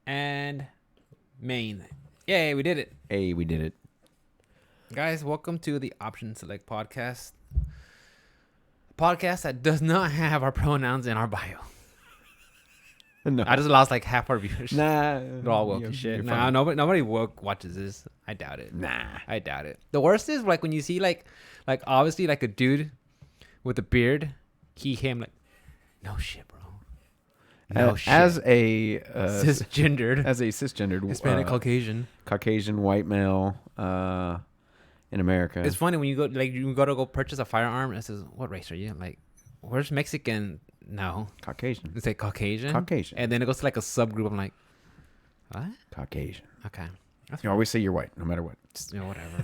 and main. Yay, we did it. Hey, we did it. Guys, welcome to the Option Select podcast. A podcast that does not have our pronouns in our bio. No. I just lost like half our viewers. Nah. They're all woke and shit. Nah, fine. nobody woke watches this. I doubt it. Nah. I doubt it. The worst is like when you see like obviously like a dude with a beard, him like, no shit, bro. No shit. As a cisgendered, Hispanic, Caucasian white male in America. It's funny when you go to purchase a firearm. It says, "What race are you?" Like, where's Mexican? No, Caucasian. It's like Caucasian. Caucasian. And then it goes to like a subgroup. I'm like, what? Caucasian. Okay. You always say you're white, no matter what. Just, whatever.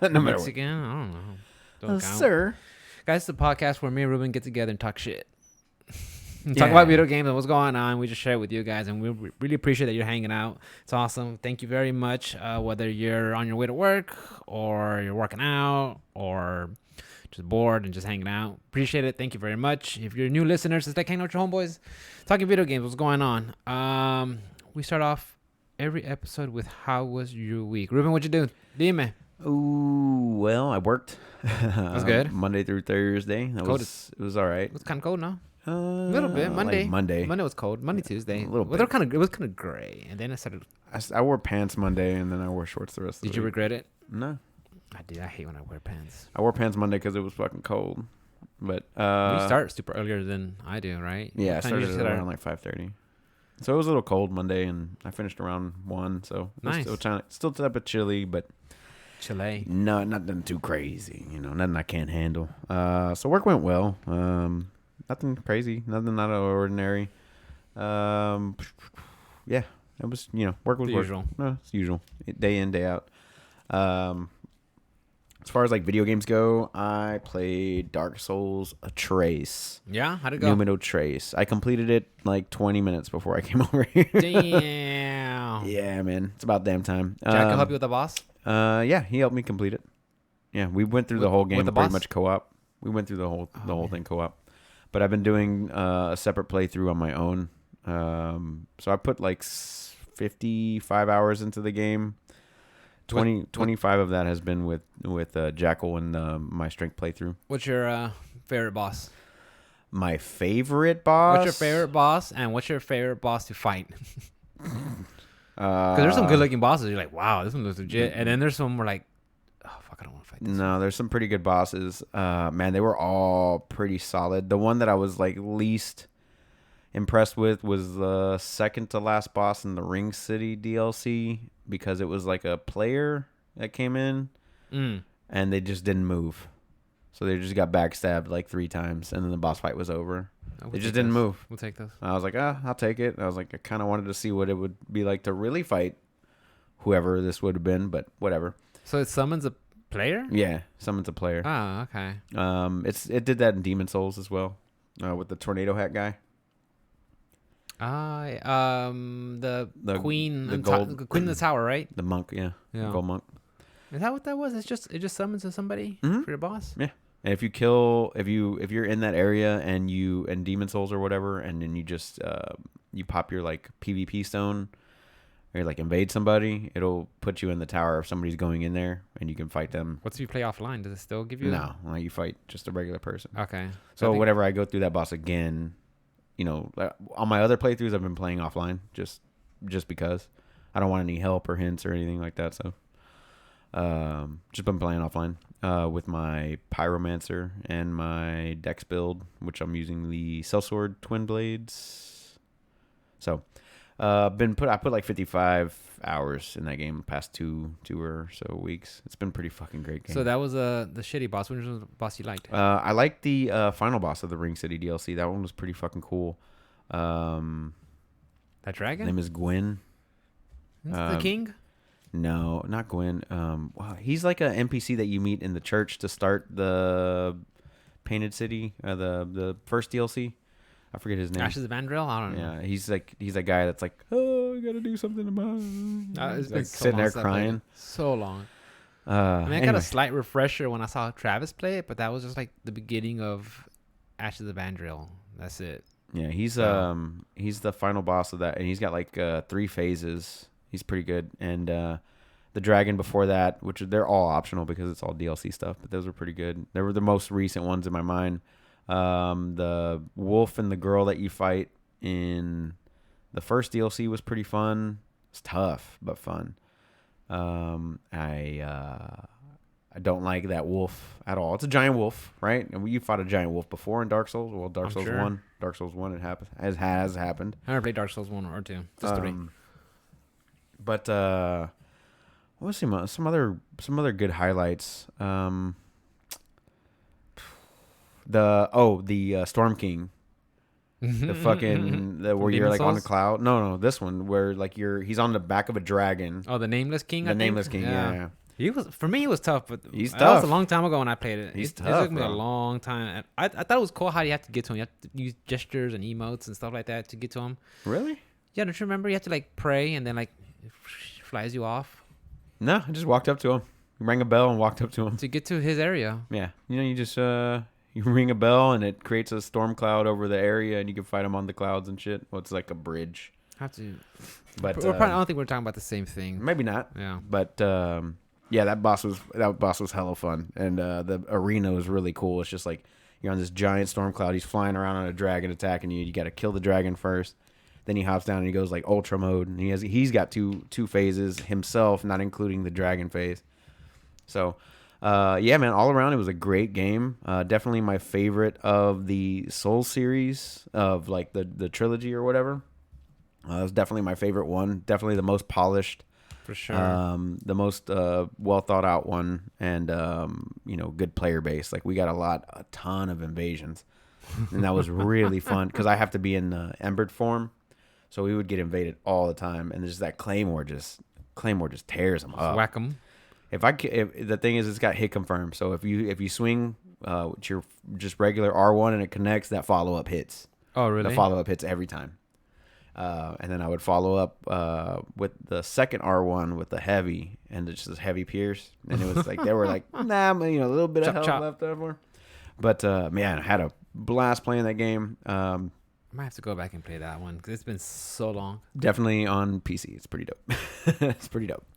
No matter Mexican. I don't know. Don't count. Sir. Guys, it's a podcast where me and Ruben get together and talk shit. Talk about video games and what's going on. We just share it with you guys, and we really appreciate that you're hanging out. It's awesome. Thank you very much. Whether you're on your way to work or you're working out or just bored and just hanging out, appreciate it. Thank you very much. If you're new listeners, it's like hanging out with your homeboys, talking video games. What's going on? We start off every episode with how was your week, Ruben? What you do? Dime. Ooh, well, I worked. That's good. Monday through Thursday. It was all right. It was kind of cold, no? A little bit. Monday was cold. Monday, Tuesday. A little bit. It was kind of gray, and then it started. I wore pants Monday, and then I wore shorts the rest of the week. Did you regret it? No. I did. I hate when I wear pants. I wore pants Monday because it was fucking cold. But you start super earlier than I do, right? Yeah, I started around like 5:30. So it was a little cold Monday, and I finished around 1. So nice. Still a bit chilly, but chilly. No, nothing too crazy. Nothing I can't handle. So work went well. Nothing crazy. Nothing out of ordinary. Yeah, it was. Work was work. Usual. No, it's usual. Day in, day out. As far as like video games go, I played Dark Souls a Trace. Yeah, how'd it go? Numero Trace. I completed it like 20 minutes before I came over here. Damn. Yeah, man. It's about damn time. Jack help you with the boss? Yeah, he helped me complete it. Yeah, we went through the whole game pretty boss? much co-op. We went through the whole thing co-op. But I've been doing a separate playthrough on my own. So I put like 55 hours into the game. 25 of that has been with Jackal and my strength playthrough. What's your favorite boss? My favorite boss? What's your favorite boss, and what's your favorite boss to fight? Because there's some good-looking bosses. You're like, wow, this one looks legit. And then there's some where like, oh, fuck, I don't want to fight this one. There's some pretty good bosses. Man, they were all pretty solid. The one that I was like least impressed with was the second to last boss in the Ring City DLC, because it was like a player that came in and they just didn't move. So they just got backstabbed like 3 times, and then the boss fight was over. They just didn't move. We'll take those. I was like, I'll take it. I was like, I kind of wanted to see what it would be like to really fight whoever this would have been, but whatever. So it summons a player? Yeah, summons a player. Oh, okay. It did that in Demon Souls as well, with the tornado hat guy. The queen, the queen in the tower, right? The monk, yeah. The gold monk. Is that what that was? It just summons somebody for your boss. Yeah, and if you're in that area and Demon Souls or whatever, and then you just you pop your like PvP stone, or like invade somebody, it'll put you in the tower if somebody's going in there, and you can fight them. What's if you play offline? Does it still give you? No, you fight just a regular person. Okay. So whenever I go through that boss again. On my other playthroughs, I've been playing offline just because I don't want any help or hints or anything like that. So, just been playing offline with my Pyromancer and my Dex build, which I'm using the Sellsword Twin Blades. So, I put like 55 hours in that game the past two or so weeks. It's been pretty fucking great game. So that was the shitty boss. Which was the boss you liked? I liked the final boss of the Ring City DLC. That one was pretty fucking cool. That dragon? His name is Gwyn. The king? No, not Gwyn. Wow, he's like an NPC that you meet in the church to start the Painted City, the first DLC. I forget his name. Ashes of Vandrel? I don't know. Yeah, he's a guy that's like, oh, I gotta do something about. It's like sitting there crying. So long. I got a slight refresher when I saw Travis play it, but that was just like the beginning of Ashes of Vandrel. That's it. Yeah, he's the final boss of that, and he's got like 3 phases. He's pretty good, and the dragon before that, which they're all optional because it's all DLC stuff, but those were pretty good. They were the most recent ones in my mind. The wolf and the girl that you fight in the first DLC was pretty fun. It's tough but fun. I don't like that wolf at all. It's a giant wolf, right? And you fought a giant wolf before in Dark Souls. Well, Dark Souls 1. Dark Souls 1, it happened. Has happened. I never played Dark Souls 1 or 2. Just 3. But let's see some other good highlights. The Storm King. The fucking where you're like on the cloud. No, this one where like he's on the back of a dragon. Oh, the Nameless King. The Nameless King. Yeah. He was tough, but he's tough. That was a long time ago when I played it. He's tough. It took me a long time. I thought it was cool how you have to get to him. You have to use gestures and emotes and stuff like that to get to him. Really? Yeah, don't you remember? You have to like pray and then like it flies you off. No, I just walked up to him, rang a bell, and walked up to him to get to his area. Yeah, you just you ring a bell and it creates a storm cloud over the area, and you can fight him on the clouds and shit. Well, it's like a bridge. Have to, but I don't think we're talking about the same thing. Maybe not. Yeah, but yeah, that boss was hella fun, and the arena was really cool. It's just like you're on this giant storm cloud. He's flying around on a dragon attacking you. You got to kill the dragon first. Then he hops down and he goes like ultra mode, and he's got two phases himself, not including the dragon phase. So, yeah, man, all around it was a great game. Definitely my favorite of the Souls series of like the trilogy or whatever. It was definitely my favorite one. Definitely the most polished, for sure. The most well thought out one, and good player base. Like we got a ton of invasions, and that was really fun because I have to be in embered form. So we would get invaded all the time, and there's that Claymore just tears them up. Whack them. If the thing is, it's got hit confirmed. So if you swing with your just regular R1 and it connects, that follow up hits. Oh, really? The follow up hits every time. And then I would follow up with the second R1 with the heavy, and it's just heavy pierce. And it was like they were like, nah, a little bit of health left over. But man, I had a blast playing that game. I might have to go back and play that one because it's been so long. Definitely on PC. It's pretty dope. It's pretty dope.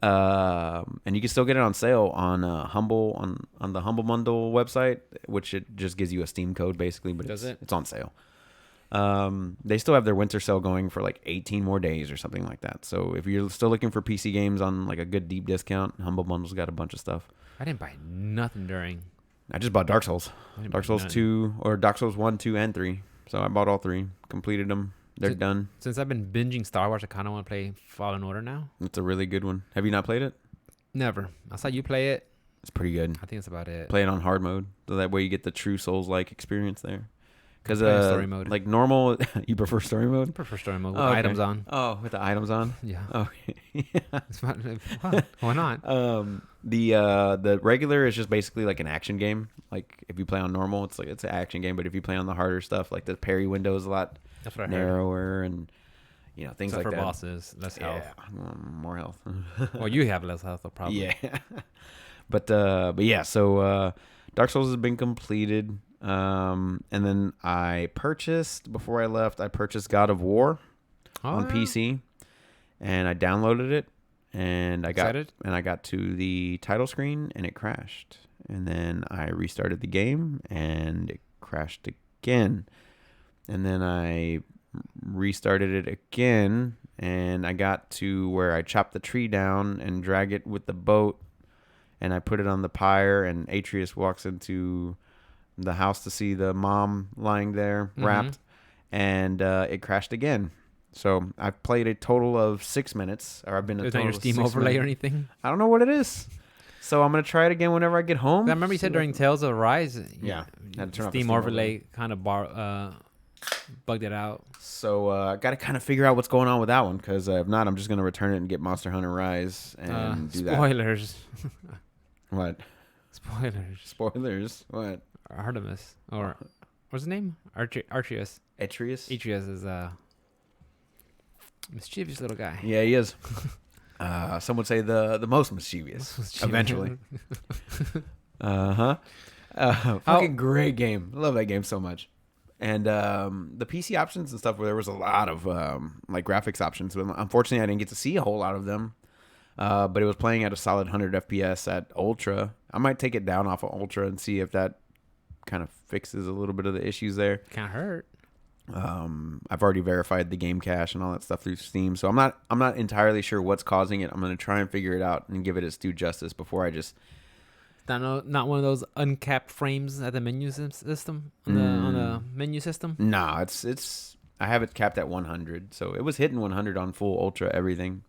And you can still get it on sale on Humble on the Humble Bundle website, which it just gives you a Steam code basically, but it's on sale. They still have their winter sale going for like 18 more days or something like that. So if you're still looking for PC games on like a good deep discount, Humble Bundle's got a bunch of stuff. I didn't buy nothing during. I just bought Dark Souls. Dark Souls 2 or Dark Souls 1, 2, and 3. So I bought all 3, completed them. They're done. Since I've been binging Star Wars, I kind of want to play Fallen Order now. It's a really good one. Have you not played it? Never. I saw you play it. It's pretty good. I think that's about it. Play it on hard mode, so that way you get the true Souls-like experience there. Because story mode. Like normal, you prefer story mode? I prefer story mode with items on. Oh, with the items on? Yeah. Okay. Yeah. Why not? The regular is just basically like an action game. Like if you play on normal, it's an action game. But if you play on the harder stuff, like the parry window is a lot narrower, and things like that. For bosses, less health. More health. Well, you have less health, probably. Yeah. But yeah. So Dark Souls has been completed. And then I purchased before I left. I purchased God of War on PC, and I downloaded it, and I got to the title screen, and it crashed. And then I restarted the game, and it crashed again. And then I restarted it again, and I got to where I chopped the tree down and drag it with the boat, and I put it on the pyre, and Atreus walks into the house to see the mom lying there wrapped, and it crashed again. So I've played a total of 6 minutes, or I've been a total your Steam overlay or anything. I don't know what it is, so I'm gonna try it again whenever I get home. I remember you said during Tales of Rise, yeah, Steam overlay kind of bugged it out. So I got to kind of figure out what's going on with that one, because if not, I'm just gonna return it and get Monster Hunter Rise and do that. Spoilers. What? Spoilers. What? Artemis, or what's his name? Atreus. Atreus is a mischievous little guy. Yeah, he is. Some would say the most mischievous. Eventually. Fucking great game. Love that game so much. And the PC options and stuff, where there was a lot of like graphics options. But unfortunately, I didn't get to see a whole lot of them. But it was playing at a solid 100 FPS at Ultra. I might take it down off of Ultra and see if that kind of fixes a little bit of the issues there. Can't hurt. I've already verified the game cache and all that stuff through Steam, so I'm not entirely sure what's causing it. I'm gonna try and figure it out and give it its due justice before I just. Not one of those uncapped frames at the menu system on the menu system. Nah, it's I have it capped at 100, so it was hitting 100 on full Ultra everything,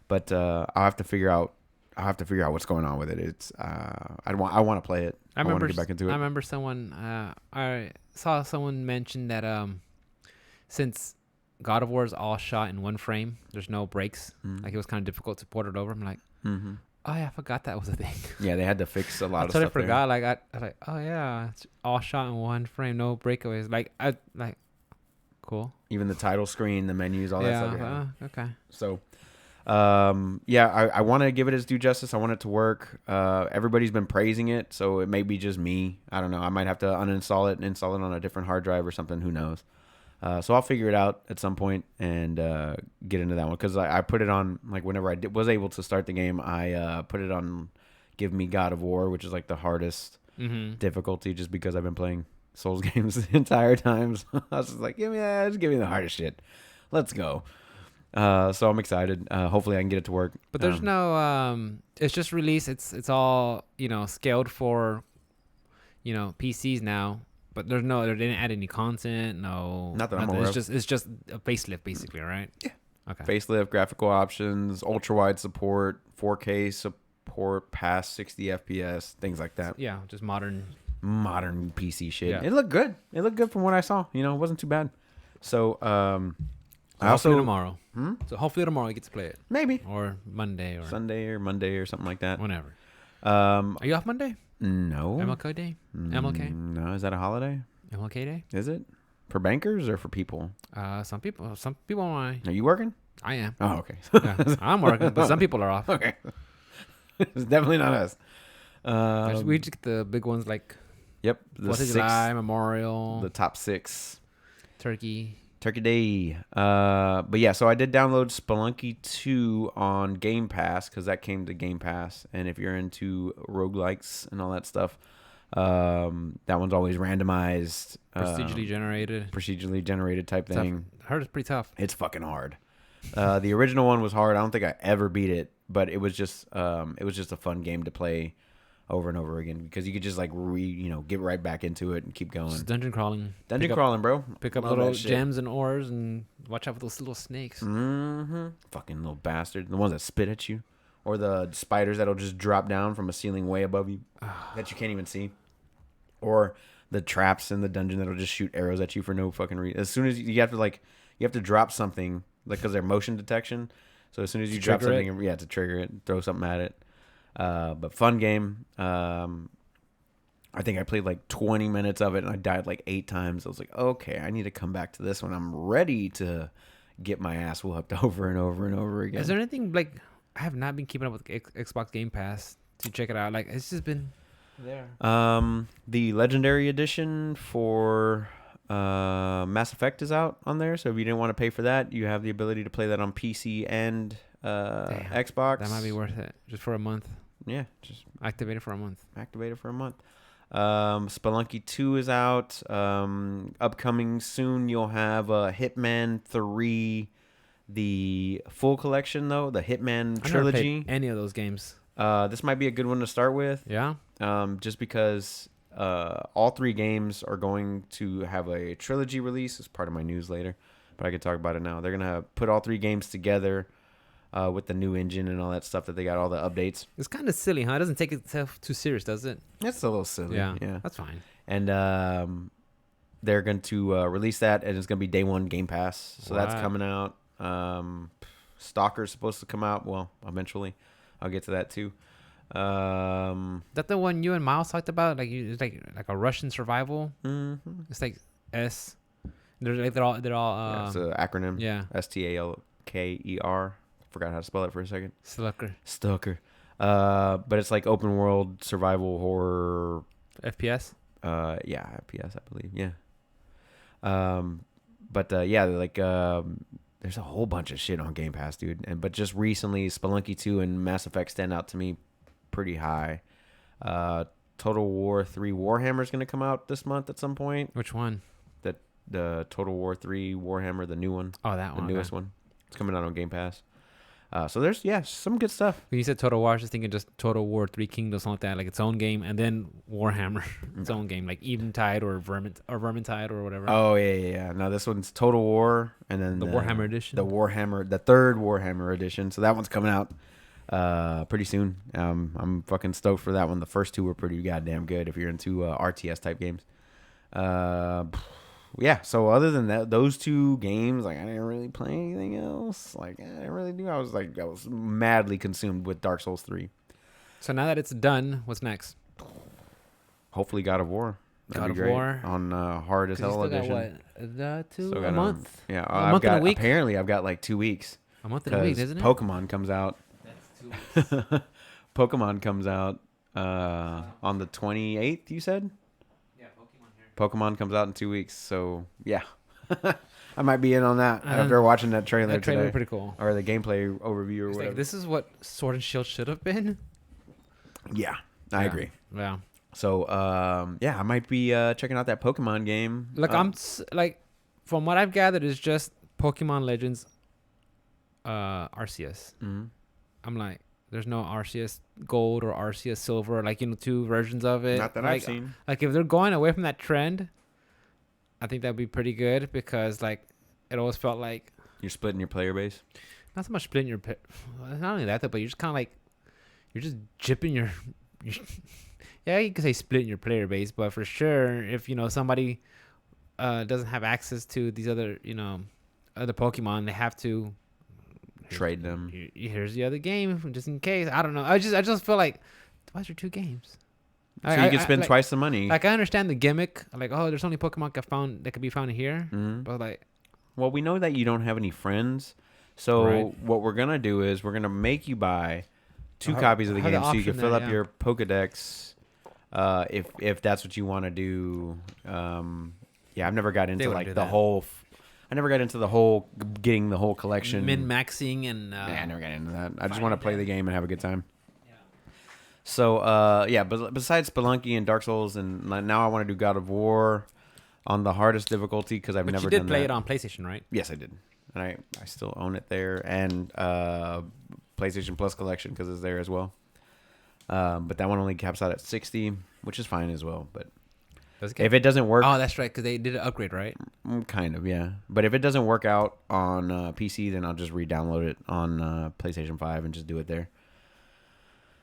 but I'll have to figure out what's going on with it. It's I want to play it. I want to get back into it. I remember someone I saw someone mention that since God of War is all shot in one frame, there's no breaks. Like it was kind of difficult to port it over. I'm like, oh yeah, I forgot that was a thing. Yeah, they had to fix a lot of stuff. I totally forgot. Like I was like, oh yeah, it's all shot in one frame, no breakaways. Cool. Even the title screen, the menus, all that stuff. Yeah. Okay. So, I want to give it its due justice. I want it to work. Everybody's been praising it, so it may be just me. I don't know. I might have to uninstall it and install it on a different hard drive or something. Who knows? So I'll figure it out at some point and get into that one, because I put it on, like, whenever I was able to start the game, I put it on Give Me God of War, which is like the hardest difficulty, just because I've been playing Souls games the entire time. So I was just like, just give me the hardest shit. Let's go. So I'm excited. Hopefully I can get it to work. But there's no it's just released. It's all, scaled for, PCs now. But they didn't add any content. No, not that I'm aware of. It's just a facelift, basically, right? Yeah. Okay. Facelift, graphical options, ultra wide support, 4K support, past 60 FPS, things like that. Yeah, just modern PC shit. Yeah. It looked good. It looked good from what I saw. It wasn't too bad. So, hopefully tomorrow. So hopefully tomorrow you get to play it. Maybe. Or Monday or Sunday or Monday or something like that. Whenever. Are you off Monday? No. MLK Day? MLK? No, is that a holiday? MLK Day? Is it? For bankers or for people? Some people might. Are you working? I am. Oh, okay. Yeah, I'm working, but some people are off. Okay. It's definitely not us. We just get the big ones like the 4th of July, Memorial, the top 6. Turkey Day. But yeah, so I did download Spelunky 2 on Game Pass, because that came to Game Pass. And if you're into roguelikes and all that stuff, that one's always randomized. procedurally generated type thing. I heard it's pretty tough. It's fucking hard. The original one was hard. I don't think I ever beat it, but it was just a fun game to play over and over again, because you could just like get right back into it and keep going. Just dungeon crawling, bro. Pick up little gems and ores and watch out for those little snakes. Fucking little bastard. The ones that spit at you, or the spiders that'll just drop down from a ceiling way above you that you can't even see, or the traps in the dungeon that'll just shoot arrows at you for no fucking reason. As soon as you have to drop something, like, because they're motion detection. So as soon as you drop something, to trigger it, throw something at it. But fun game. I think I played like 20 minutes of it and I died like 8 times. I was like, okay, I need to come back to this one. I'm ready to get my ass whooped over and over and over again. Is there anything, like, I have not been keeping up with Xbox Game Pass to check it out. Like, it's just been there. The Legendary Edition for Mass Effect is out on there. So if you didn't want to pay for that, you have the ability to play that on PC and Xbox. That might be worth it, just for a month. Yeah, just activate it for a month. Spelunky 2 is out. Upcoming soon, you'll have Hitman 3, the full collection, though, the Hitman trilogy. I've never played any of those games. This might be a good one to start with. Yeah. Just because all 3 games are going to have a trilogy release as part of my newsletter, but I could talk about it now. They're gonna put all 3 games together. With the new engine and all that stuff that they got, all the updates. It's kind of silly, huh? It doesn't take itself too serious, does it? It's a little silly. Yeah. That's fine. And they're going to release that, and it's going to be day 1 Game Pass. So that's coming out. Stalker's supposed to come out. Well, eventually. I'll get to that too. That the one you and Miles talked about? Like, it's like a Russian survival. Mm-hmm. It's like S. They're all. It's an acronym. Yeah. STALKER. Forgot how to spell it for a second. Stalker. But it's like open world survival horror. FPS? Yeah, FPS, I believe. Yeah. Yeah, like there's a whole bunch of shit on Game Pass, dude. But just recently, Spelunky 2 and Mass Effect stand out to me pretty high. Total War 3 Warhammer is going to come out this month at some point. Which one? The Total War 3 Warhammer, the new one. Oh, that one. The newest one. It's coming out on Game Pass. So there's some good stuff. When you said Total War, I was just thinking just Total War 3 Kingdoms, something like that, like its own game, and then Warhammer, its own game, like Eventide or Vermintide or whatever. Oh yeah. No, this one's Total War, and then the Warhammer edition. The third Warhammer edition. So that one's coming out pretty soon. I'm fucking stoked for that one. The first two were pretty goddamn good if you're into RTS type games. Yeah, so other than that, those two games, like I didn't really play anything else. Like I didn't really do. I was madly consumed with Dark Souls 3. So now that it's done, what's next? Hopefully, God of War. God of War on hard as hell edition. A month. Yeah, a month and a week. Apparently, I've got like 2 weeks. A month and a week, isn't it? Pokemon comes out. That's 2 weeks. Pokemon comes out on the 28th. You said. Pokemon comes out in 2 weeks, so yeah, I might be in on that after watching that trailer. That trailer was pretty cool, or the gameplay overview or whatever. Like, this is what Sword and Shield should have been. Yeah, I agree. Yeah. So I might be checking out that Pokemon game. Look, I'm like, from what I've gathered, is just Pokemon Legends, RCS. Mm-hmm. I'm like, there's no RCS Gold or RCS Silver, like, 2 versions of it. Not that I've seen. Like, if they're going away from that trend, I think that'd be pretty good, because, like, it always felt like you're splitting your player base. Not so much splitting your, not only that though, but you're just kind of like, you're just jipping your yeah, you could say splitting your player base, but for sure, if somebody doesn't have access to these other other Pokemon, they have to trade them. Here's the other game, just in case. I don't know. I just feel like, why is there 2 games? So you could spend twice the money. Like, I understand the gimmick. Like, oh, there's only Pokemon that could be found here. Mm-hmm. But like, well, we know that you don't have any friends. So right. What we're gonna do is we're gonna make you buy 2 copies of the game, so you can fill up your Pokedex. If that's what you want to do. I've never got into like the whole. I never got into the whole getting the whole collection. Min-maxing and... I never got into that. I just want to play the game and have a good time. Yeah. So, but besides Spelunky and Dark Souls, and now I want to do God of War on the hardest difficulty because I've never done that. But you did play it on PlayStation, right? Yes, I did. And I still own it there. And PlayStation Plus collection because it's there as well. But that one only caps out at 60, which is fine as well. But... if it doesn't work... Oh, that's right, because they did an upgrade, right? Kind of, yeah. But if it doesn't work out on PC, then I'll just re-download it on PlayStation 5 and just do it there.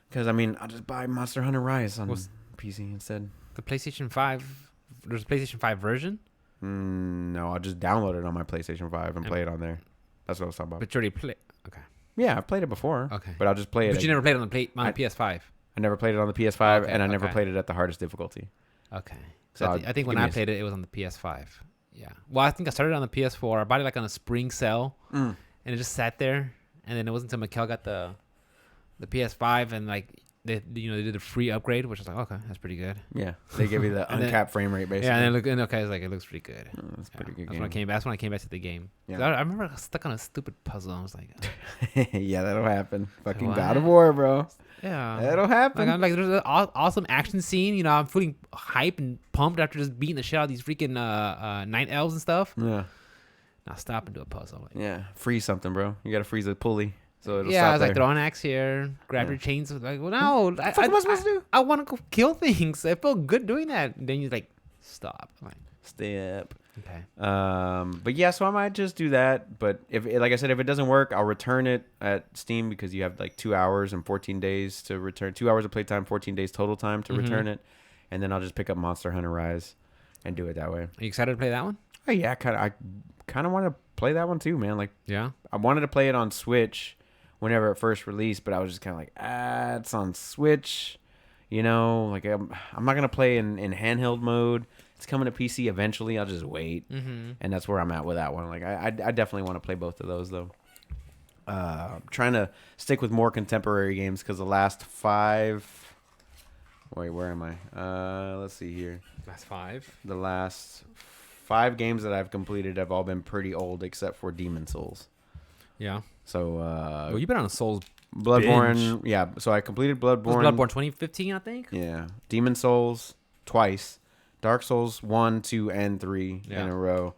Because, I'll just buy Monster Hunter Rise on PC instead. The PlayStation 5... There's a PlayStation 5 version? No, I'll just download it on my PlayStation 5 and play it on there. That's what I was talking about. But you already played... Okay. Yeah, I've played it before. Okay. But I'll just play it... But you never played it on the PS5? I never played it on the PS5, and I never played it at the hardest difficulty. Okay. So I think when I played it, it was on the PS5. Yeah. Well, I think I started on the PS4. I bought it like on a spring sale, and it just sat there. And then it wasn't until Mikkel got the PS5, and like they did a free upgrade, which was like, okay, that's pretty good. Yeah, they give you the uncapped frame rate basically. Yeah, and it looks pretty good. Oh, that's pretty good. That's game. That's when I came back to the game. Yeah. So I remember I was stuck on a stupid puzzle. I was like, yeah, that'll happen. Fucking God of War, bro. Yeah, that'll happen. Like there's an awesome action scene. I'm feeling hype and pumped after just beating the shit out of these freaking night elves and stuff. Yeah. Now stop and do a puzzle. Like, yeah, freeze something, bro. You gotta freeze a pulley. So it'll I stop was there. like, throw an axe here, grab your chains. Like, well, no, what am I supposed to do? I want to go kill things. I feel good doing that. And then you like, stop. I'm like, step. Okay. But yeah, so I might just do that. But if, like I said, if it doesn't work, I'll return it at Steam because you have like 2 hours and 14 days to return. 2 hours of playtime, 14 days total time to return it, and then I'll just pick up Monster Hunter Rise and do it that way. Are you excited to play that one? Oh yeah, I kind of want to play that one too, man. Like, yeah, I wanted to play it on Switch whenever it first released, but I was just kind of like, it's on Switch, like I'm not gonna play in handheld mode. It's coming to PC eventually. I'll just wait, and that's where I'm at with that one. Like I definitely want to play both of those though. Trying to stick with more contemporary games because the last 5. Wait, where am I? Let's see here. Last 5. The last 5 games that I've completed have all been pretty old, except for Demon Souls. Yeah. So, well, you've been on a Souls Bloodborne. binge. Yeah. So I completed Bloodborne. Was Bloodborne 2015, I think. Yeah. Demon Souls twice, Dark Souls 1, 2, and 3 in a row.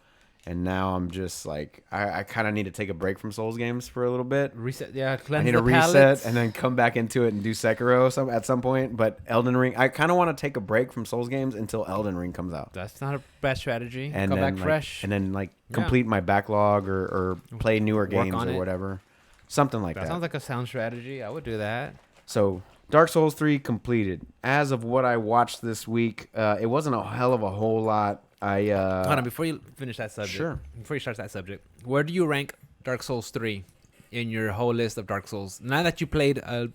And now I'm just like, I kind of need to take a break from Souls games for a little bit. Reset, yeah. I need to reset and then come back into it and do Sekiro at some point. But Elden Ring, I kind of want to take a break from Souls games until Elden Ring comes out. That's not a bad strategy. And come then, back fresh. And then complete my backlog or play newer games or whatever. Something like that. That sounds like a sound strategy. I would do that. So Dark Souls 3 completed. As of what I watched this week, it wasn't a hell of a whole lot. Hold on, before you finish that subject. Sure. Before you start that subject, where do you rank Dark Souls 3 in your whole list of Dark Souls? Now that you played a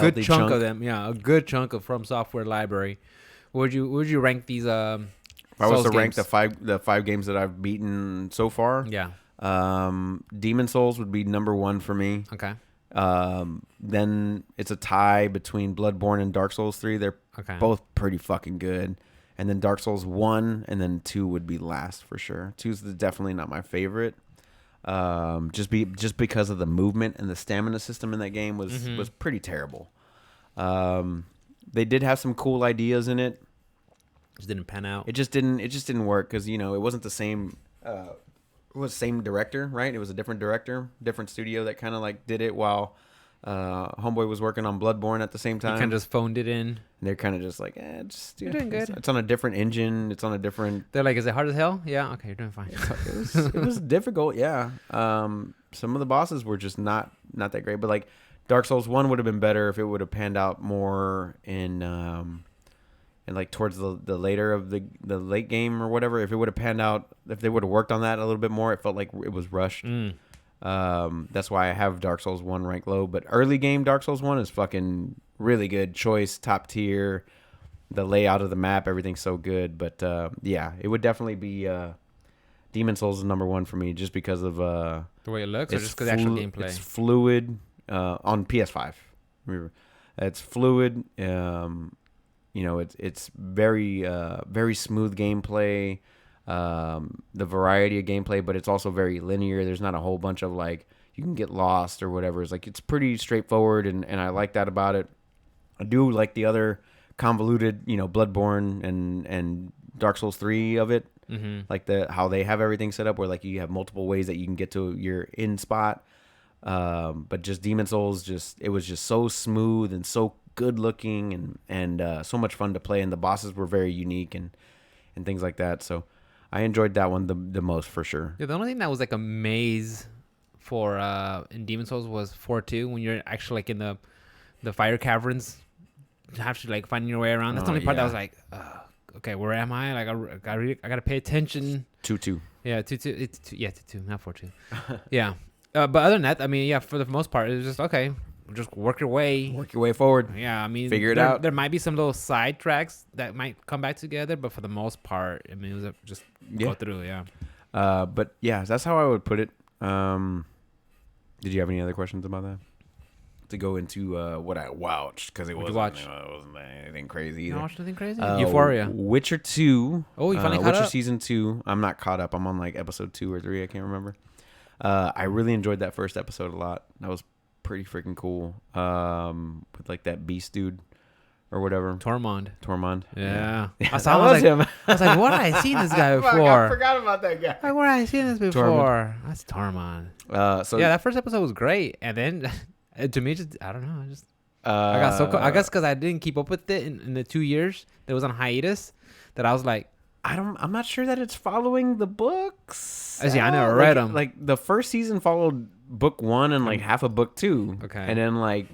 good chunk of them, a good chunk of From Software library, would you rank these? If I was to rank games? the five games that I've beaten so far, Demon Souls would be number 1 for me. Okay. Then it's a tie between Bloodborne and Dark Souls 3. They're both pretty fucking good. And then Dark Souls 1 and then 2 would be last for sure. 2's definitely not my favorite. Just because of the movement and the stamina system in that game was pretty terrible. They did have some cool ideas in it. Just didn't pan out. It just didn't work because it wasn't the same. It was the same director, right? It was a different director, different studio that kind of like did it while Homeboy was working on Bloodborne at the same time. You kind of just phoned it in. And they're kind of just like, you're doing good. It's on a different engine. It's on a different. They're like, is it hard as hell? Yeah. Okay, you're doing fine. It was difficult. Yeah. Some of the bosses were just not that great. But like Dark Souls 1 would have been better if it would have panned out more in like towards the later of the late game or whatever. If it would have panned out, if they would have worked on that a little bit more, it felt like it was rushed. That's why I have Dark Souls 1 ranked low. But early game Dark Souls 1 is fucking really good choice, top tier. The layout of the map, everything's so good. But it would definitely be Demon Souls is number 1 for me, just because of the way it looks, or just because actual gameplay. It's fluid on PS5. Remember, it's fluid. It's very very smooth gameplay. The variety of gameplay, but it's also very linear. There's not a whole bunch of like you can get lost or whatever. It's like it's pretty straightforward, and I like that about it. I do like the other convoluted, Bloodborne and Dark Souls 3 of it. Like how they have everything set up where like you have multiple ways that you can get to your end spot. But just Demon Souls, it was just so smooth and so good looking and so much fun to play, and the bosses were very unique and things like that. So I enjoyed that one the most for sure. Yeah, the only thing that was like a maze for in Demon Souls was 4-2 when you're actually like in the fire caverns, you have to like finding your way around. That's the only part that was like, okay, where am I? Like I gotta pay attention. 2-2. Yeah, 2-2. It's 2-2, not 4-2. Yeah, but other than that, I mean, yeah, for the most part, it was just okay. Just work your way forward. Yeah, I mean, figure it out. There might be some little side tracks that might come back together, but for the most part, I mean, it was just go through. Yeah. But yeah, that's how I would put it. Did you have any other questions about that? To go into what I watched, because it wasn't anything crazy either. You watched anything crazy? Euphoria. Witcher 2. Oh, you finally caught Witcher up? Season 2. I'm not caught up. I'm on like episode 2 or 3. I can't remember. I really enjoyed that first episode a lot. That was pretty freaking cool. With like that beast dude or whatever. Tormund. Yeah. I saw him. I was like, where have I seen this guy before? I forgot about that guy. Like, where have I seen this before? Tormund. That's Tormund. So yeah, that first episode was great, and then to me, just I don't know, I got so I guess because I didn't keep up with it in the 2 years that was on hiatus, that I was like, I'm not sure that it's following the books. I never read them. Like the first season followed book 1 and like half of book 2. Okay. And then like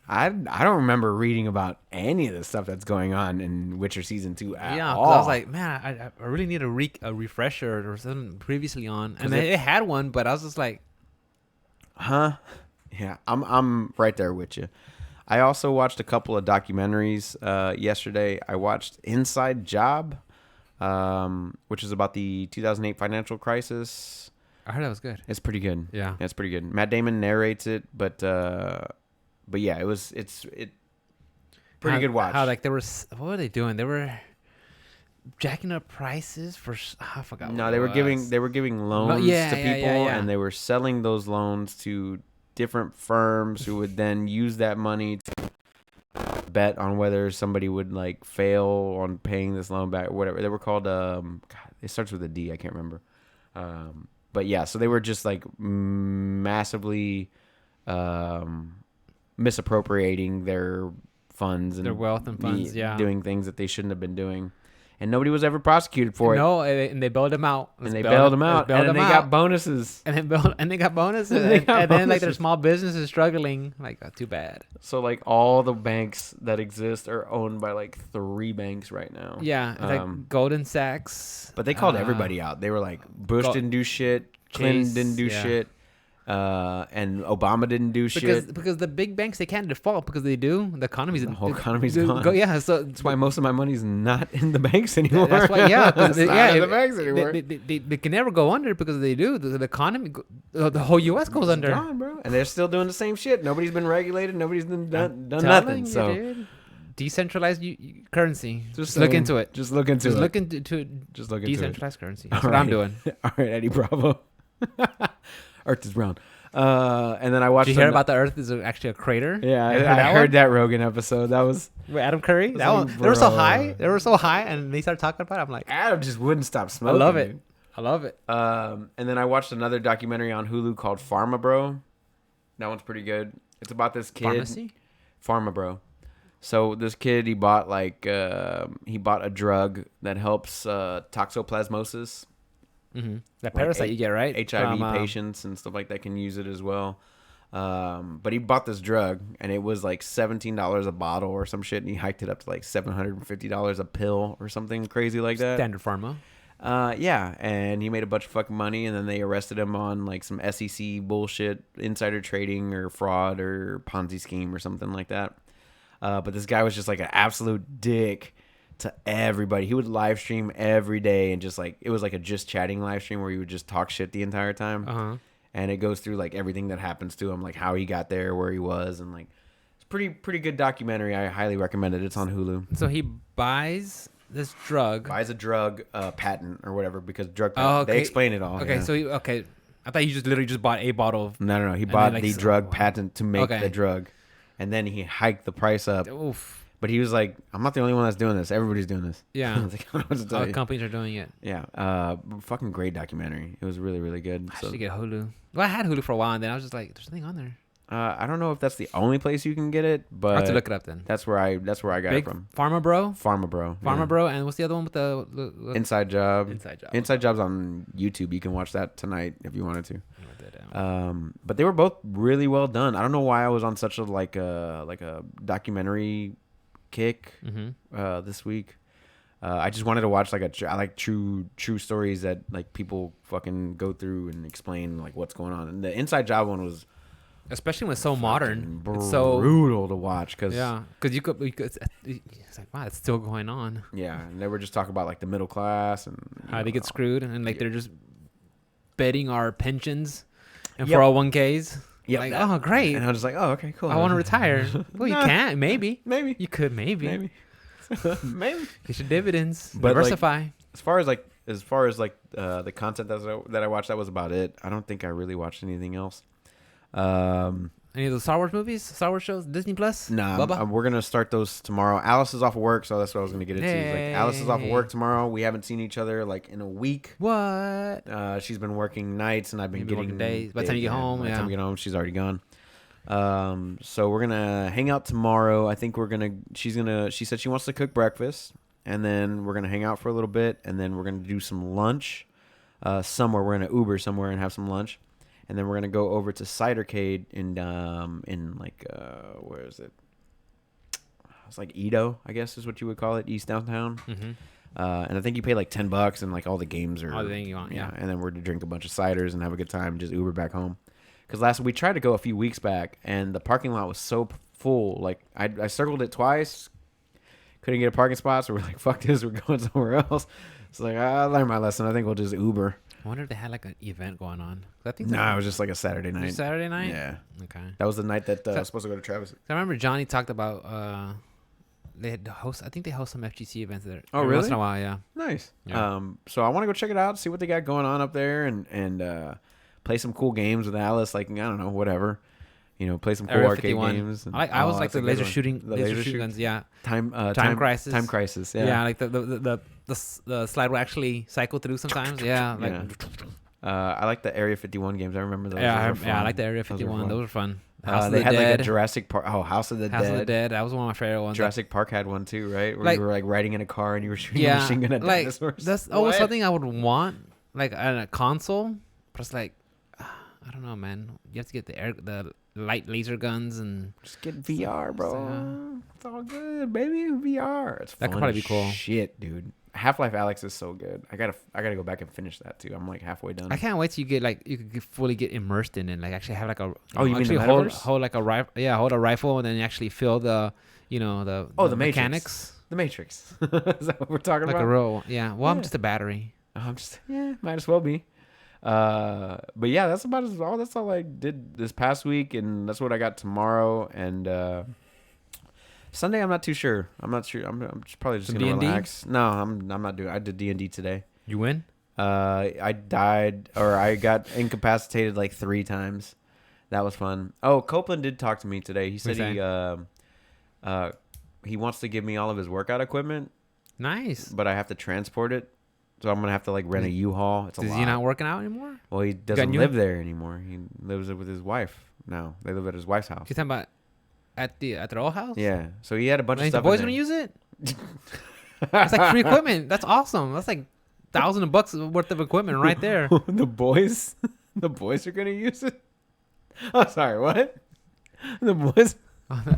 I don't remember reading about any of the stuff that's going on in Witcher season 2 at all. I was like, man, I really need a refresher or something previously on, and it had one, but I was just like, huh? Yeah, I'm right there with you. I also watched a couple of documentaries yesterday. I watched Inside Job, which is about the 2008 financial crisis. I heard that was good. It's pretty good. Yeah, it's pretty good. Matt Damon narrates it, but yeah, it's pretty good watch. How like what were they doing? jacking up prices for I forgot. No, what they it were was. giving loans Yeah, to yeah, people, yeah, yeah. and they were selling those loans to different firms who would then use that money to bet on whether somebody would like fail on paying this loan back or whatever. They were called God, it starts with a D, I can't remember. But yeah, so they were just like massively misappropriating their funds and Their wealth and funds, yeah. doing things that they shouldn't have been doing, and nobody was ever prosecuted for it. No, and they bailed them out. And they bailed them out, and then they got bonuses. And they got bonuses, and then like their small businesses struggling. Like, too bad. So like all the banks that exist are owned by like 3 banks right now. Yeah, it's like Golden Sachs. But they called everybody out. They were like, Bush didn't do shit, Clinton didn't do shit, and Obama didn't do shit. Because the big banks, they can't default because they do. The economy's The whole economy's gone. Yeah, so that's why most of my money's not in the banks anymore. That's why, yeah, it's not in the banks anymore. They can never go under because they do. The economy, the whole U.S. goes under. Gone, bro. And they're still doing the same shit. Nobody's been regulated. Nobody's done nothing. So dude. Decentralized currency. Just look into it. Just look into it. Look into Just look into decentralized currency. That's All what I'm right. doing. All right, Eddie Bravo. Earth is round. And then I watched. Did you hear about the Earth is actually a crater? Yeah, I heard that Rogan episode. That was with Adam Curry. That like, one, they were so high. They were so high, and they started talking about it. I'm like, Adam just wouldn't stop smoking. I love it. Dude. I love it. And then I watched another documentary on Hulu called Pharma Bro. That one's pretty good. It's about this kid. Pharmacy? Pharma Bro. So this kid, he bought a drug that helps toxoplasmosis. Mm-hmm. That parasite you get, right? HIV patients and stuff like that can use it as well. But he bought this drug, and it was like $17 a bottle or some shit, and he hiked it up to like $750 a pill or something crazy like that. Standard pharma. Yeah, and he made a bunch of fucking money, and then they arrested him on like some SEC bullshit, insider trading or fraud or Ponzi scheme or something like that. But this guy was just like an absolute dick to everybody. He would live stream every day, and just like it was like a just chatting live stream where he would just talk shit the entire time. Uh-huh. And it goes through like everything that happens to him, like how he got there, where he was, and like it's pretty good documentary. I highly recommend it. It's on Hulu. So he buys this drug. Buys a drug patent or whatever because drug patent. Oh, okay. They explain it all. Okay, yeah. so I thought you just literally just bought a bottle of. No. He bought then, the like, drug patent to make Okay. the drug, and then he hiked the price up. Oof. But he was like, "I'm not the only one that's doing this. Everybody's doing this." Yeah. I was like, "I don't know what to tell All you." companies are doing it. Yeah. Fucking great documentary. It was really, really good. I So, should get Hulu. Well, I had Hulu for a while, and then I was just like, "There's nothing on there." I don't know if that's the only place you can get it, but I have to look it up then. that's where I got it from. Pharma Bro. Pharma Bro. Yeah. Pharma Bro, and what's the other one with the Inside Job. Inside Job. Inside Job's on YouTube. You can watch that tonight if you wanted to. Write that down. But they were both really well done. I don't know why I was on such a like a documentary kick this week. I just wanted to watch like I like true stories that like people fucking go through and explain like what's going on. And the Inside Job one was Especially when it's so modern. brutal It's so to watch because because you could it's like, wow, it's still going on. yeah, and they were just talking about like the middle class and How they get screwed, and like they're just betting our pensions and Yep. 401ks. Yep. Like, oh, great. And I was just like, oh, okay, cool. I want to retire. Well, you can't. Maybe. Maybe. You could. Maybe. Maybe. Get your dividends. But, like, diversify. As far as the content that I watched, that was about it. I don't think I really watched anything else. Any of those Star Wars movies, Star Wars shows, Disney Plus? Nah, Bubba? we're gonna start those tomorrow. Alice is off of work, so that's what I was gonna get into. Like, Alice is off of work tomorrow. We haven't seen each other like in a week. What? She's been working nights, and I've been You've been getting working days. By the time you get home, By the time we get home, she's already gone. So we're gonna hang out tomorrow. I think she said she wants to cook breakfast, and then we're gonna hang out for a little bit, and then we're gonna do some lunch somewhere. We're gonna Uber somewhere and have some lunch, and then we're gonna go over to Cidercade in like where is it? It's like Edo, I guess is what you would call it, East Downtown. Mm-hmm. And I think you pay like $10, and like all the games are. All the thing you want, yeah. And then we're to drink a bunch of ciders and have a good time, and just Uber back home. Because we tried to go a few weeks back, and the parking lot was so full. Like I circled it twice, couldn't get a parking spot, so we're like, "Fuck this, we're going somewhere else." It's like I learned my lesson. I think we'll just Uber. I wonder if they had like an event going on. I think No, it was just like a Saturday night. Saturday night? Yeah. Okay. That was the night that I was supposed to go to Travis. I remember Johnny talked about host. I think they host some FGC events there. Oh, every really? Once in a while, yeah. Nice. Yeah. So I want to go check it out, see what they got going on up there, and play some cool games with Alice. Like, I don't know, whatever. Play some cool Area arcade 51. games. And, I was like that's a the good laser one. shooting, The laser shooting guns. Yeah. Time Crisis. Time Crisis. Yeah. Yeah, like the slide will actually cycle through sometimes. Yeah. Like, I like the Area 51 games. I remember those. yeah, Those were I fun. like the Area 51. Those were fun. They had like a Jurassic Park. Oh, House of the House Dead. of the Dead. That was one of my favorite ones. Jurassic Park had one too, right? Where Like- you were like riding in a car and you were shooting a machine gun at like dinosaurs. that's always something I would want, like on a console. But it's like, I don't know, man. You have to get the light laser guns and Just get VR, bro. Yeah. It's all good, baby. VR. It's That could fun probably as be cool. Shit, dude. Half-Life Alyx is so good. I gotta go back and finish that too. I'm like halfway done. I can't wait till you get like you could fully get immersed in it, like actually have like a Oh, you mean actually the hold metaverse? like a rifle, hold a rifle and then you actually feel the the mechanics The Matrix. Is that what we're talking like about? a real Well, I'm Yeah. just a battery. I'm just might as well be. But yeah, that's all I did this past week, and that's what I got tomorrow. And Sunday, I'm not too sure. I'm not sure. I'm just probably just Some gonna D&D? relax. No, I'm not doing. I did D&D today. You win? I died or I got incapacitated like 3 times. That was fun. Oh, Copeland did talk to me today. He said he wants to give me all of his workout equipment, Nice. but I have to transport it. So I'm gonna have to like rent a U-Haul. It's a Is lot. he not working out anymore? Well, he doesn't new- live there anymore. He lives with his wife now. They live at his wife's house. You talking about at their old house? Yeah. So he had a bunch of And the stuff. boys in gonna there. use it? It's like free equipment. That's awesome. That's like $1,000 worth of equipment right there. The boys are gonna use it. Oh, sorry. What? The boys.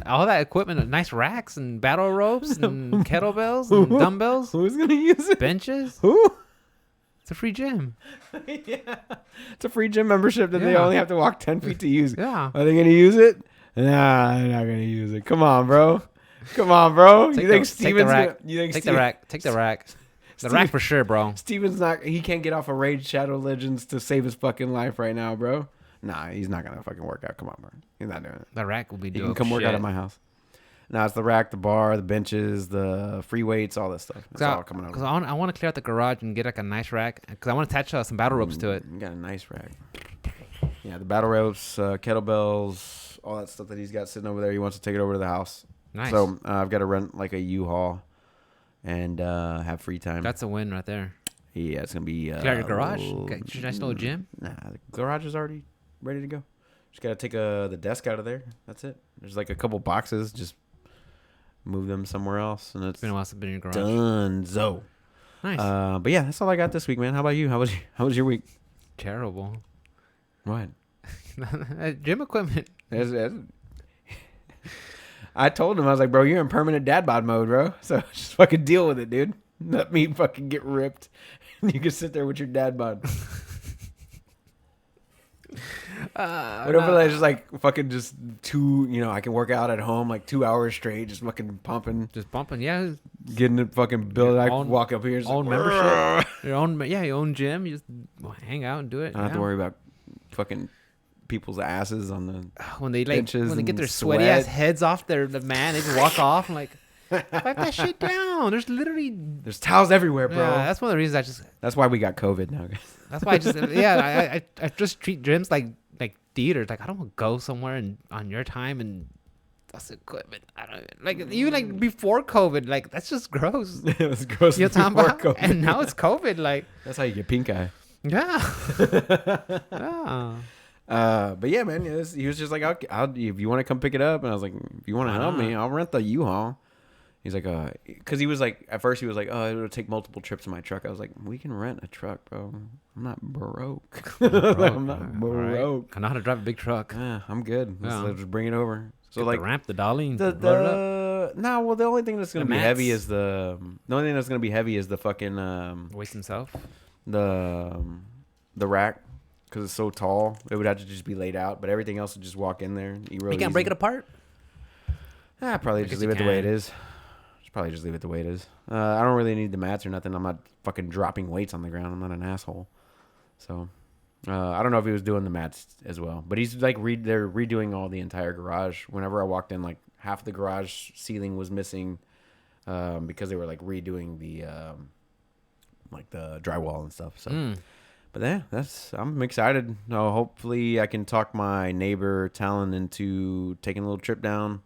All that equipment, nice racks and battle ropes and kettlebells and dumbbells, Who's gonna use it? benches. Who? It's a free gym. Yeah. It's a free gym membership that they Yeah. only have to walk 10 feet to use. Yeah. Are they gonna use it? Nah, they're not gonna use it. Come on, bro. Come on, bro. Take You think the Steven's rack. gonna, you think Take the rack. Take the rack. The rack for sure, bro. Steven's not. He can't get off of Raid Shadow Legends to save his fucking life right now, bro. Nah, he's not gonna fucking work out. Come on, bro. He's not doing it. The rack will be He dope. can come work out shit. at my house. Now it's the rack, the bar, the benches, the free weights, all this stuff. It's all coming Because out. I want to clear out the garage and get like a nice rack. Because I want to attach some battle ropes to it. You got a nice rack. Yeah, the battle ropes, kettlebells, all that stuff that he's got sitting over there. He wants to take it over to the house. Nice. So I've got to rent like a U-Haul and have free time. That's a win right there. Yeah, it's gonna be. You got your garage? Got your nice little gym? Nah, the garage is already ready to go. Just gotta take the desk out of there. That's it. There's like a couple boxes. Just move them somewhere else, and it's Been a while since I've been in your garage. done. Nice. But yeah, that's all I got this week, man. How about you? How was your week? Terrible. What? Gym equipment. I told him, I was like, bro, you're in permanent dad bod mode, bro. So just fucking deal with it, dude. Let me fucking get ripped. And you can sit there with your dad bod. What if it's just like fucking just I can work out at home like 2 hours straight, just fucking pumping, Just bumping. Yeah. getting it fucking built. I Own- walk up here, just Own like, membership. Your own gym. You just hang out and do it. I don't have to worry about fucking people's asses on the. When they benches when they get and their sweaty ass sweat. heads off the man, they just walk off. I'm like, wipe that shit down. There's literally. There's towels everywhere, bro. Yeah, that's one of the reasons I just. That's why we got COVID now, guys. That's why I just. I just treat gyms like theaters. Like I don't want to go somewhere and on your time and. That's equipment. I don't like even like before COVID. Like that's just gross. It was gross. You know what I'm talking before about? COVID. And now it's COVID. Like That's how you get pink eye. yeah. Yeah. But yeah, man, he was just like, I'll if you want to come pick it up, and I was like, if you want to help me, I'll rent the U-Haul. He's like, because he was like, at first he was like, oh, it'll take multiple trips in my truck. I was like, we can rent a truck, bro. I'm not broke. I'm not broke. I know how to drive a big truck. Yeah, I'm good. Yeah. Let's just bring it over. So Get like the ramp, the dolly, and the load it up. no, the only thing that's gonna The be mats. heavy is the only thing that's gonna be heavy is the fucking Waste himself. the rack, because it's so tall. It would have to just be laid out, but everything else would just walk in there. You can't break it apart. Probably I just guess leave you it the way it can. is. Probably just leave it the way it is. I don't really need the mats or nothing. I'm not fucking dropping weights on the ground. I'm not an asshole. So I don't know if he was doing the mats as well, but he's like they're redoing all the entire garage. Whenever I walked in, like half the garage ceiling was missing. because they were like redoing the like the drywall and stuff. So, Mm. but yeah, I'm excited. Hopefully, I can talk my neighbor Talon into taking a little trip down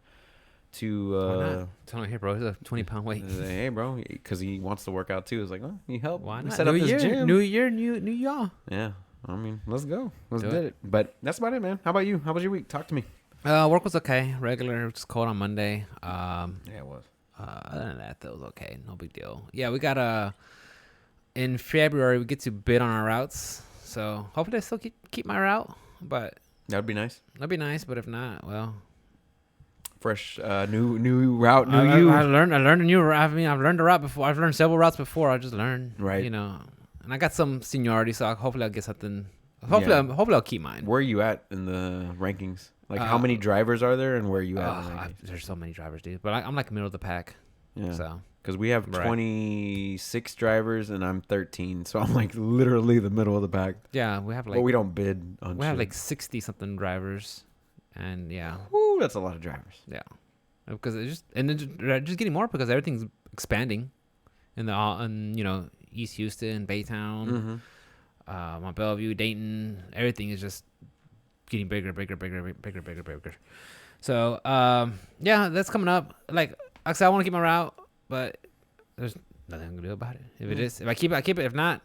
to. Why not? Tell him, here, bro. It's a 20-pound weight. Hey, bro, because he wants to work out too. It's like, oh, you help? Why not? Set up this gym. New year, new y'all. Yeah, I mean, let's go. Let's Do get it. it. But that's about it, man. How about you? How was your week? Talk to me. Work was okay. Regular, just cold on Monday. Yeah, it was. Other than that, was okay. No big deal. Yeah, we got in February we get to bid on our routes. So hopefully I still keep my route, but That would be nice. that'd be nice. But if not, well, Fresh, new route, new I you. learned a new route. I mean, I've learned a route before. I've learned several routes before. I just learned, Right. You know, and I got some seniority, so hopefully I'll get something. Hopefully, Yeah. hopefully I'll keep mine. Where are you at in the rankings? Like, how many drivers are there, and where are you at? In the rankings? There's so many drivers, dude. But I'm like middle of the pack. Yeah. So Because we have Right. 26 drivers, and I'm 13, so I'm like literally the middle of the pack. yeah, we have like But we don't bid on. we have shit. like 60 something drivers, and yeah, Woo, that's a lot of drivers. yeah, because they're just getting more because everything's expanding in East Houston, Baytown, Mm-hmm. Mont Bellevue, Dayton. Everything is just getting bigger. So yeah, that's coming up. Like I said, I want to keep my route, but there's nothing I can do about it. If I keep it, I keep it. If not,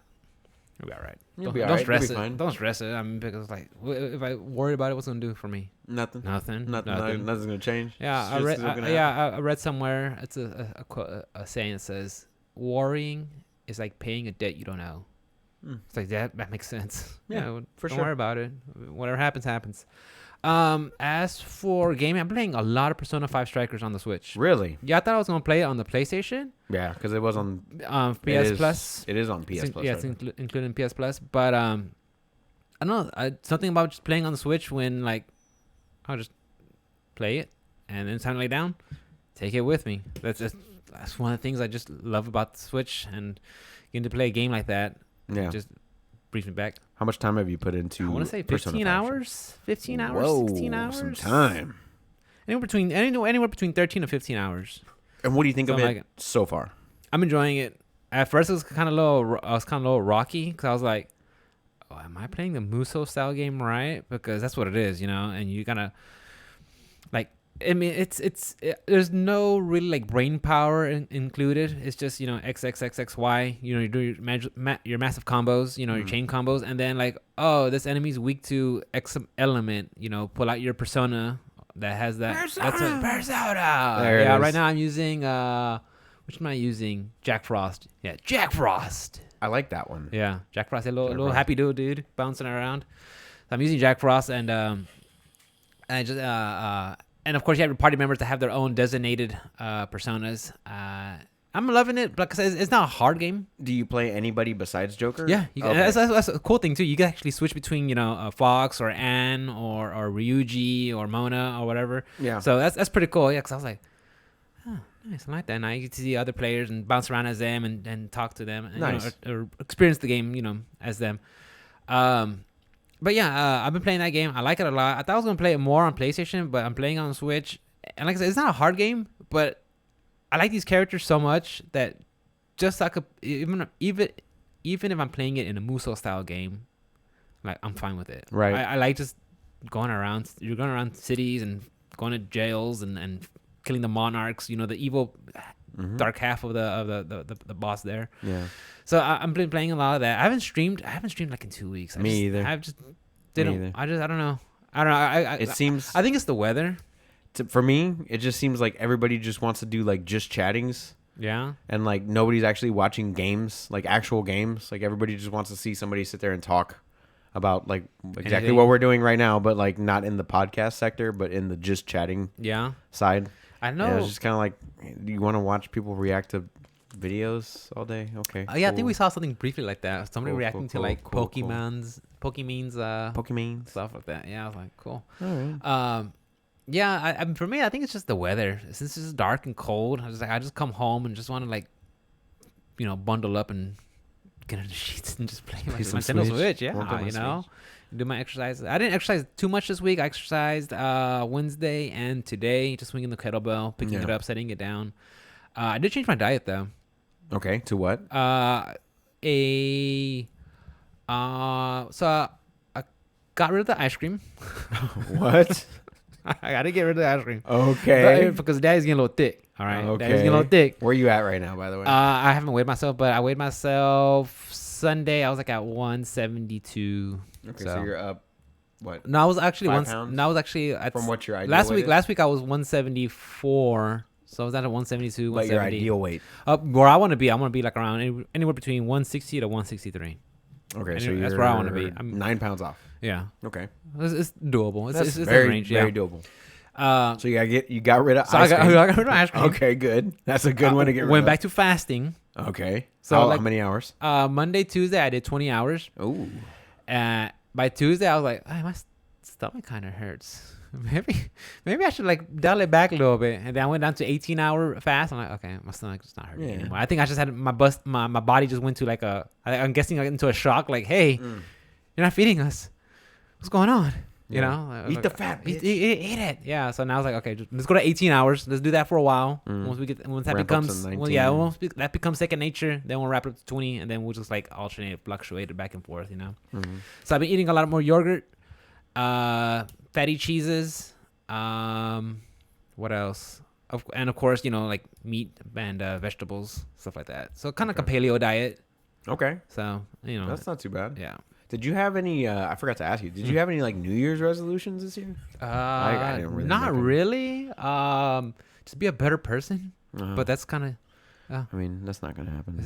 it'll be all right. You'll Don't, be all don't right. stress You'll be it. fine. Don't stress it. I mean, because like, if I worry about it, what's it gonna do for me? Nothing. Nothing. Nothing's gonna change. Yeah, It's I just read. still gonna happen. I read somewhere. It's a quote, a saying that says, "Worrying is like paying a debt you don't owe." It's like that makes sense. Yeah, for don't sure. worry about it. Whatever happens, happens. As for gaming, I'm playing a lot of Persona 5 Strikers on the Switch. Really? Yeah, I thought I was gonna play it on the PlayStation. Yeah, because it was on PS Plus. It is on PS Plus. Yeah, right it's including PS Plus. But I don't know. Something about just playing on the Switch when like I'll just play it and then it's time to lay down, take it with me. That's one of the things I just love about the Switch, and getting to play a game like that. Yeah. Just brings me back. How much time have you put into? I want to say Persona 15 5? hours, 15 hours, Whoa, 16 hours. some time. Anywhere between 13 to 15 hours. And what do you think of Something it like it. so far? I'm enjoying it. At first, it was kind of little rocky because I was like, "Oh, am I playing the Muso style game right?" Because that's what it is, And you gotta, like, I mean, there's no really like brain power included. It's just X X X X Y. You do your massive combos. Your chain combos, and then like, oh, this enemy's weak to X element. Pull out your persona that has that. That's a Persona. There it Yeah, is. right now I'm using which am I using? Jack Frost. Yeah, Jack Frost. I like that one. Yeah, Jack Frost. A little Frost. happy dude bouncing around. So I'm using Jack Frost, and I just and of course you have your party members that have their own designated personas. I'm loving it, but it's not a hard game. Do you play anybody besides Joker? Yeah, Okay. that's a cool thing too. You can actually switch between Fox or Anne or Ryuji or Mona or whatever. Yeah. So that's pretty cool. Yeah, because I was like, oh, nice, I like that. And I get to see other players and bounce around as them and talk to them and Nice. or experience the game as them. But yeah, I've been playing that game. I like it a lot. I thought I was gonna play it more on PlayStation, but I'm playing on Switch. And like I said, it's not a hard game, but I like these characters so much that just I could even if I'm playing it in a Muso style game, like I'm fine with it. Right. I like just going around. You're going around cities and going to jails and killing the monarchs. The evil dark half of the boss there. Yeah. So I'm playing a lot of that. I haven't streamed like in 2 weeks. Me either. I've just Me didn't. either. I don't know. It seems I think it's the weather. for me, it just seems like everybody just wants to do like just chattings. Yeah. And like nobody's actually watching games, like actual games. Like everybody just wants to see somebody sit there and talk about like exactly Anything. what we're doing right now, but like not in the podcast sector, but in the just chatting Yeah. side. I know. Yeah, it's just kind of like, do you want to watch people react to videos all day? Okay. Yeah, I think cool. we saw something briefly like that. Somebody Cool, reacting cool, to like cool, cool. Pokemon's Pokemon. stuff like that. Yeah, I was like, cool. All right. Yeah, I for me, I think it's just the weather. Since it's dark and cold, I just come home and just want to like, bundle up and get under the sheets and just play my some Nintendo Switch. Switch. Yeah, Work on my do my exercises. I didn't exercise too much this week. I exercised Wednesday and today, just swinging the kettlebell, picking Yeah. it up, setting it down. I did change my diet though. Okay, to what? So I got rid of the ice cream. What? I gotta get rid of the ice cream. Okay. Because daddy's getting a little thick. All right. Okay. Daddy's getting a little thick. Where you at right now, by the way? I haven't weighed myself, but I weighed myself Sunday. I was like at 172. Okay, so you're up. What? No, I was actually 5 pounds? No, I was actually From what your ideal last weight week. is? Last week I was 174. So I was at a 172. Like your 170. ideal weight. Where I want to be, I want to be like around anywhere between 160 to 163. Okay, so that's where I want to be. I'm 9 pounds off. Yeah. Okay. It's doable. It's very, in range. very doable. So you got rid of so ice I cream. got rid of ice cream. Okay, good. That's a good one to get rid of. Went back to fasting. Okay. So how like, many hours? Monday, Tuesday, I did 20 hours. Ooh. By Tuesday, I was like, my stomach kind of hurts. Maybe I should like dial it back a little bit. And then I went down to 18-hour fast. I'm like, okay, my stomach's not hurting anymore. I think I just had my body just went to like I'm guessing like into a shock. Like, hey, you're not feeding us. What's going on? You know, eat the fat, bitch. Eat it. Yeah. So now I was like, okay, let's go to 18 hours. Let's do that for a while. Once that becomes, that becomes second nature. Then we'll wrap it up to 20, and then we'll just like alternate, fluctuate it back and forth. You know. So I've been eating a lot more yogurt, fatty cheeses. What else? And of course, you know, like meat and vegetables, stuff like that. So kind of like a paleo diet. Okay. So you know, that's not too bad. Yeah. Did you have any? I forgot to ask you. Did you have any like New Year's resolutions this year? I didn't really. Not really. Just be a better person. But that's kind of. I mean, that's not gonna happen.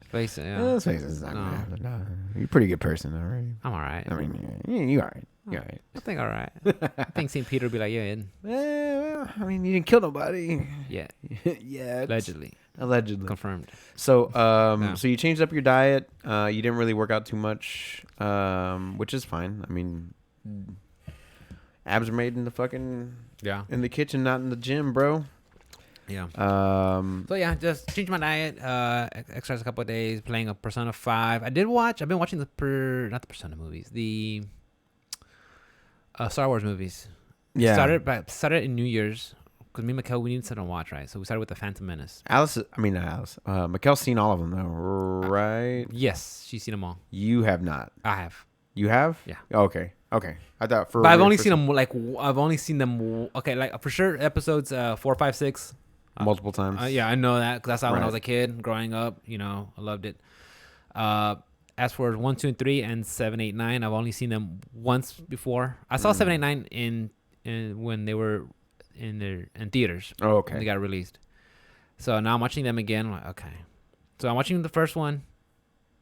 Face it. Yeah. Let's face it, it's not gonna happen. No. You're a pretty good person, all right. I'm all right. I mean, you all right. You're all right. I think all right. I think St. Peter would be like, yeah. Well, I mean, you didn't kill nobody. Yeah. Yeah. Allegedly. Confirmed. So, so you changed up your diet. You didn't really work out too much, which is fine. I mean, abs are made in the in the kitchen, not in the gym, bro. Yeah. So yeah, just changed my diet. Exercise a couple of days. Playing a Persona 5. I've been watching not the Persona movies. The Star Wars movies. Yeah. Started in New Year's. Because me and Mikkel, we needed something to watch, right? So we started with The Phantom Menace. Mikkel's seen all of them, though, right? Yes, she's seen them all. You have not. I have. You have? Yeah. Okay. I thought but I've only seen them, okay, like, for sure, episodes 4, 5, 6. Multiple times. Yeah, I know that, because that's how when I was a kid, growing up, you know, I loved it. As for 1, 2, and 3, and 7, 8, 9, I've only seen them once before. I saw 7, 8, 9 in when they were in theaters. Oh, okay. When they got released. So now I'm watching them again. I'm like, okay. So I'm watching the first one.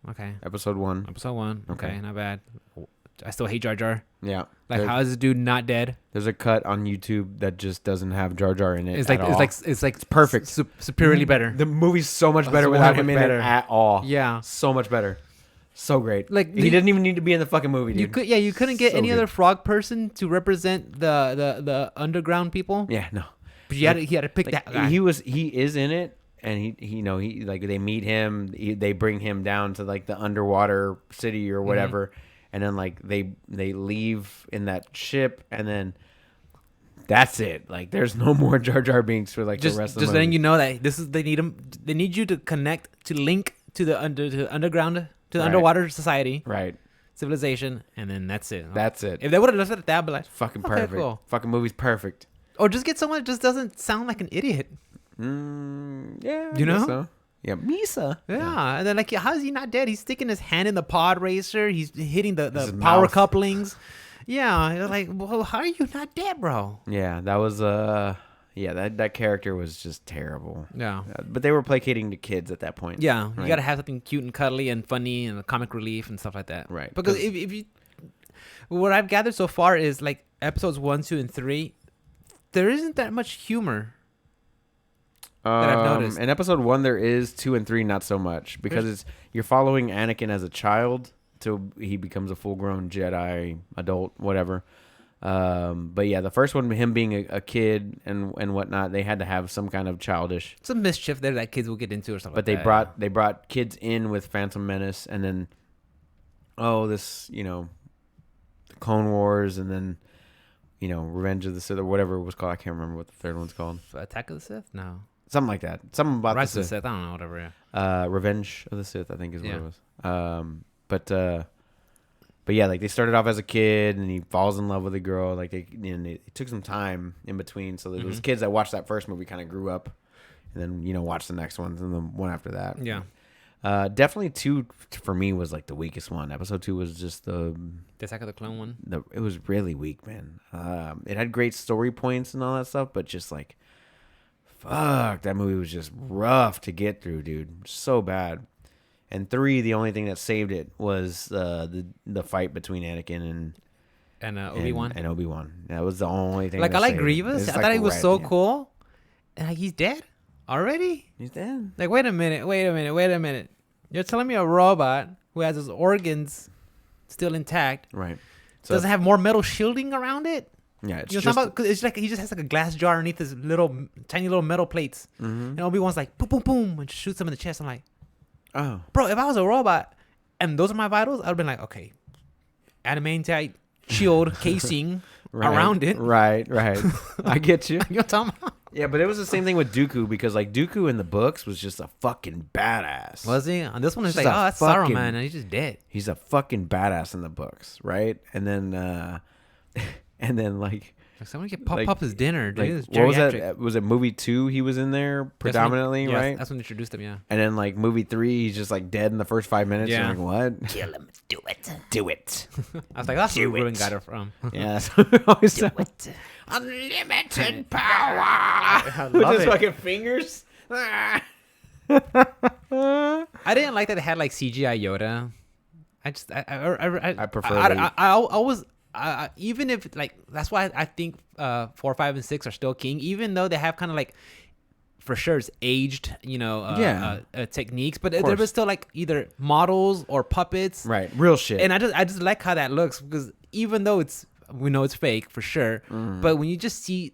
Okay. Episode 1. Okay, not bad. I still hate Jar Jar. Yeah. Like, how is this dude not dead? There's a cut on YouTube that just doesn't have Jar Jar in it. It's like perfect. Superiorly better. The movie's so much better without him in it at all. Yeah. So much better. So great. Like, he didn't even need to be in the fucking movie, dude. You couldn't get any other frog person to represent the underground people. Yeah, no. But he had to pick that guy. He is in it, and he like they meet him, they bring him down to like the underwater city or whatever, and then like they leave in that ship, and then that's it. Like there's no more Jar Jar Binks for like the rest of the movie. Just letting you know that they need you to connect, to link to the underground, to the underwater society, right? Civilization, and then that's it. That's it. If they would have left it at that, I'd be like, fucking perfect. Cool. Fucking movie's perfect. Or just get someone that just doesn't sound like an idiot. Yeah. You know? So. Yeah, Misa. Yeah. And then like, how is he not dead? He's sticking his hand in the pod racer. He's hitting the power couplings. Yeah. Like, well, how are you not dead, bro? Yeah, that was that character was just terrible. Yeah. But they were placating to kids at that point. Yeah. Right? You got to have something cute and cuddly and funny and a comic relief and stuff like that. Right. Because if you, what I've gathered so far is like episodes 1, 2, and 3, there isn't that much humor that I've noticed. In episode 1, there is. 2 and 3, not so much, because you're following Anakin as a child till he becomes a full-grown Jedi, adult, whatever. But yeah, the first one, him being a kid and whatnot, they had to have some kind of childish, some mischief there that kids will get into or something. But they brought kids in with Phantom Menace, and then this, the Clone Wars, and then Revenge of the Sith or whatever it was called. I can't remember what the third one's called. Attack of the Sith? No. Something like that. Something about Rise the of Sith. the Sith. I don't know, whatever. Yeah. Revenge of the Sith, I think is what it was. But yeah, like they started off as a kid and he falls in love with a girl. Like it took some time in between. So those kids that watched that first movie kind of grew up and then, watched the next ones and the one after that. Yeah. Definitely 2 for me was like the weakest one. Episode 2 was just the Attack of the Clone one. It was really weak, man. It had great story points and all that stuff, but just like, fuck, that movie was just rough to get through, dude. So bad. And 3, the only thing that saved it was the fight between Anakin and Obi-Wan. And Obi-Wan. That was the only thing. Like I like Grievous. I thought he was so cool. And like he's dead already. He's dead. Like wait a minute. You're telling me a robot who has his organs still intact, right? So doesn't have more metal shielding around it? Yeah, it's just about, cause it's like he just has like a glass jar underneath his tiny little metal plates, and Obi-Wan's like boom, boom, boom, and shoots him in the chest. I'm like, oh, bro, if I was a robot and those are my vitals, I'd have been like, okay, adamantite shield casing around it. Right. I get you. You know what I'm talking about? Yeah, but it was the same thing with Dooku because like Dooku in the books was just a fucking badass. Was he? On this one, it's like, oh, that's Saruman, and he's just dead. He's a fucking badass in the books, right? And then, like someone can pop up his dinner, dude. Like, what was that? Was it movie 2? He was in there predominantly, right? That's when they introduced him, yeah. And then like movie 3, he's just like dead in the first 5 minutes. Yeah. You're like, what? Kill him. Do it. Do it. I was like, that's where Ruben got it from. Yeah, that's what it always Do sounds. it. Unlimited power. With love his it. fucking fingers. I didn't like that it had like CGI Yoda. I prefer. I even if like that's why I think 4, 5, and 6 are still king, even though they have kind of like for sure it's aged, techniques, but there was still like either models or puppets, Right, real shit. and I just like how that looks because even though we know it's fake for sure, but when you just see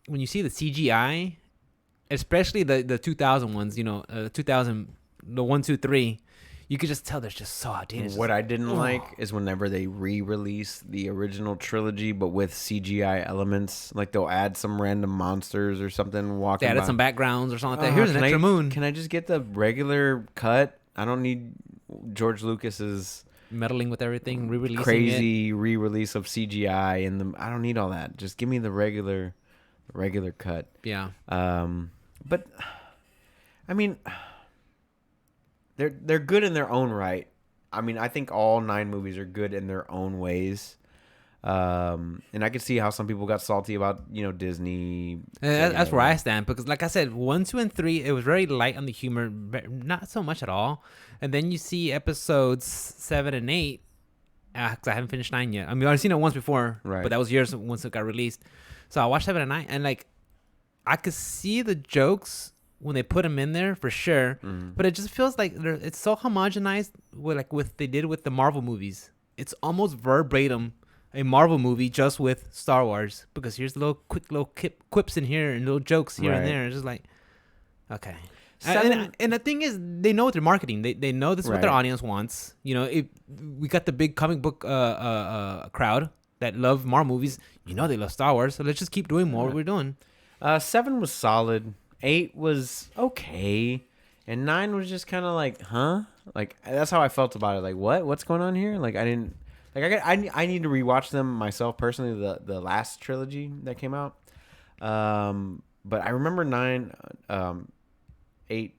when you see the CGI, especially the 2000 ones, 2000 the 1, 2, 3. You could just tell there's just so outdated. What I didn't like is whenever they re-release the original trilogy, but with CGI elements, like they'll add some random monsters or something walking. They added some backgrounds or something like that. Here's an extra moon. Can I just get the regular cut? I don't need George Lucas's meddling with everything, re-releasing crazy re-release of CGI, and I don't need all that. Just give me the regular cut. Yeah. But I mean, they're good in their own right. I mean, I think all 9 movies are good in their own ways. And I could see how some people got salty about, Disney. That's where I stand because, like I said, 1, 2, and 3, it was very light on the humor, not so much at all. And then you see episodes 7 and 8. Because I haven't finished 9 yet. I mean, I've seen it once before, right, but that was years once it got released. So I watched 7 and 9, and like I could see the jokes when they put them in there for sure, but it just feels like it's so homogenized with they did with the Marvel movies. It's almost verbatim a Marvel movie just with Star Wars because here's the quick little quips in here and little jokes here and there. It's just like, okay. And the thing is, they know what they're marketing. They know this is what their audience wants. We got the big comic book crowd that love Marvel movies. They love Star Wars, so let's just keep doing more what we're doing. 7 was solid. 8 was okay, and 9 was just kind of like, huh? Like that's how I felt about it. Like, what's going on here? Like I didn't like I need to rewatch them myself personally. The last trilogy that came out, but I remember 9, 8,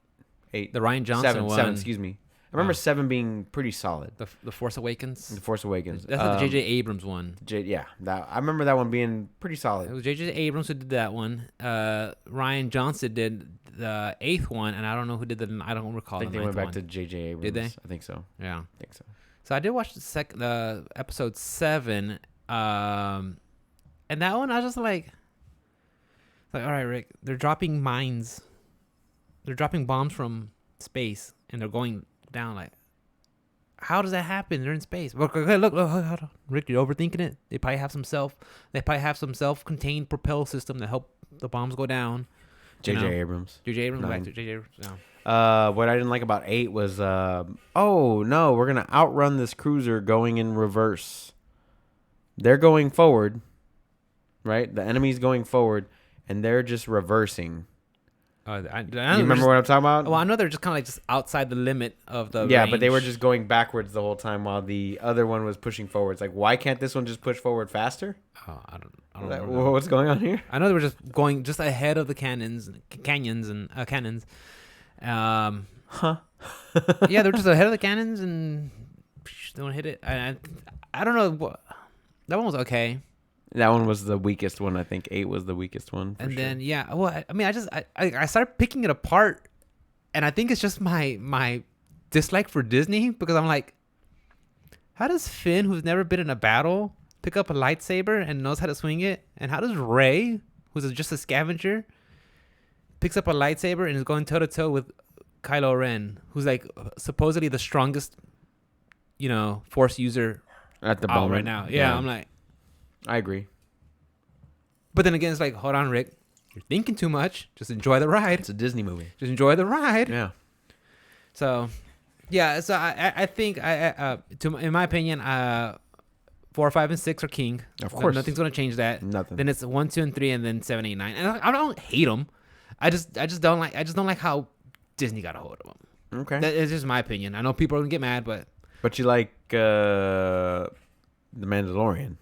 the Rian Johnson 7. Excuse me. I remember 7 being pretty solid. The Force Awakens. The Force Awakens. That's the J.J. Abrams one. I remember that one being pretty solid. It was J.J. Abrams who did that one. Rian Johnson did the 8th one, and I don't know who did I don't recall. I think they went back to J.J. Abrams. Did they? I think so. Yeah, I think so. So I did watch the episode 7, and that one I was just like, all right, Rick, they're dropping mines. They're dropping bombs from space, and they're going down. Like, how does that happen? They're in space. Look, Rick, you're overthinking it. They probably have some self-contained propel system to help the bombs go down. J.J. Abrams. J.J. Abrams. Back to J.J. Abrams. Yeah. What I didn't like about 8 was, oh no, we're gonna outrun this cruiser going in reverse. They're going forward, right? The enemy's going forward, and they're just reversing. I You remember what I'm talking about? Well, I know they're just kind of like just outside the limit of the Yeah, range. but they were just going backwards the whole time while the other one was pushing forwards. Like, why can't this one just push forward faster? I don't Like, know. what's going on here? I know they were just going just ahead of the cannons. Huh? Yeah, they're just ahead of the cannons and they don't hit it. I don't know. That one was okay. That one was the weakest one. I think 8 was the weakest one. And then I started picking it apart, and I think it's just my dislike for Disney, because I'm like, how does Finn, who's never been in a battle, pick up a lightsaber and knows how to swing it? And how does Rey, who's just a scavenger, picks up a lightsaber and is going toe to toe with Kylo Ren, who's like supposedly the strongest, Force user at the out moment right now? Yeah, I'm like, I agree. but then again, it's like, hold on, Rick, you're thinking too much. Just enjoy the ride. It's a Disney movie. Just enjoy the ride. Yeah. So, yeah. So I think in my opinion, 4, 5, and 6 are king. Of course. Nothing's gonna change that. Nothing. Then it's 1, 2, and 3, and then 7, 8, 9. And I don't hate them. I just don't like how Disney got a hold of them. Okay. That is just my opinion. I know people are gonna get mad, but you like The Mandalorian.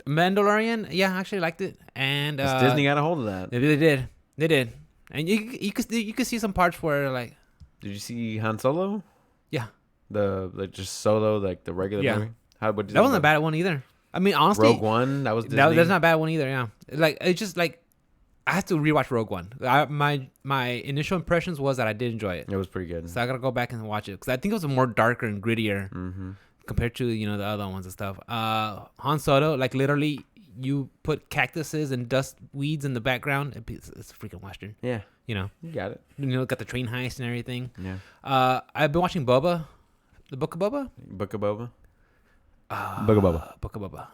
Mandalorian, yeah, I actually liked it. And Disney got a hold of that. They did. And you could see some parts where, like, Did you see Han Solo? yeah, Just Solo, like the regular Yeah. movie? What did that you wasn't a think? bad one either. I mean, honestly, Rogue One, that was Disney. that's not a bad one either. Yeah, like, it's just like I have to rewatch Rogue One. My initial impressions was that I did enjoy it, It was pretty good. so I gotta go back and watch it because I think it was more darker and grittier Mm-hmm. compared to the other ones and stuff. Han Solo, like, literally, you put cactuses and dust weeds in the background. It's a freaking western. Yeah, You got it. got the train heist and everything. Yeah. I've been watching Boba, the Book of Boba. Book of Boba. Book of Boba. Book of Boba,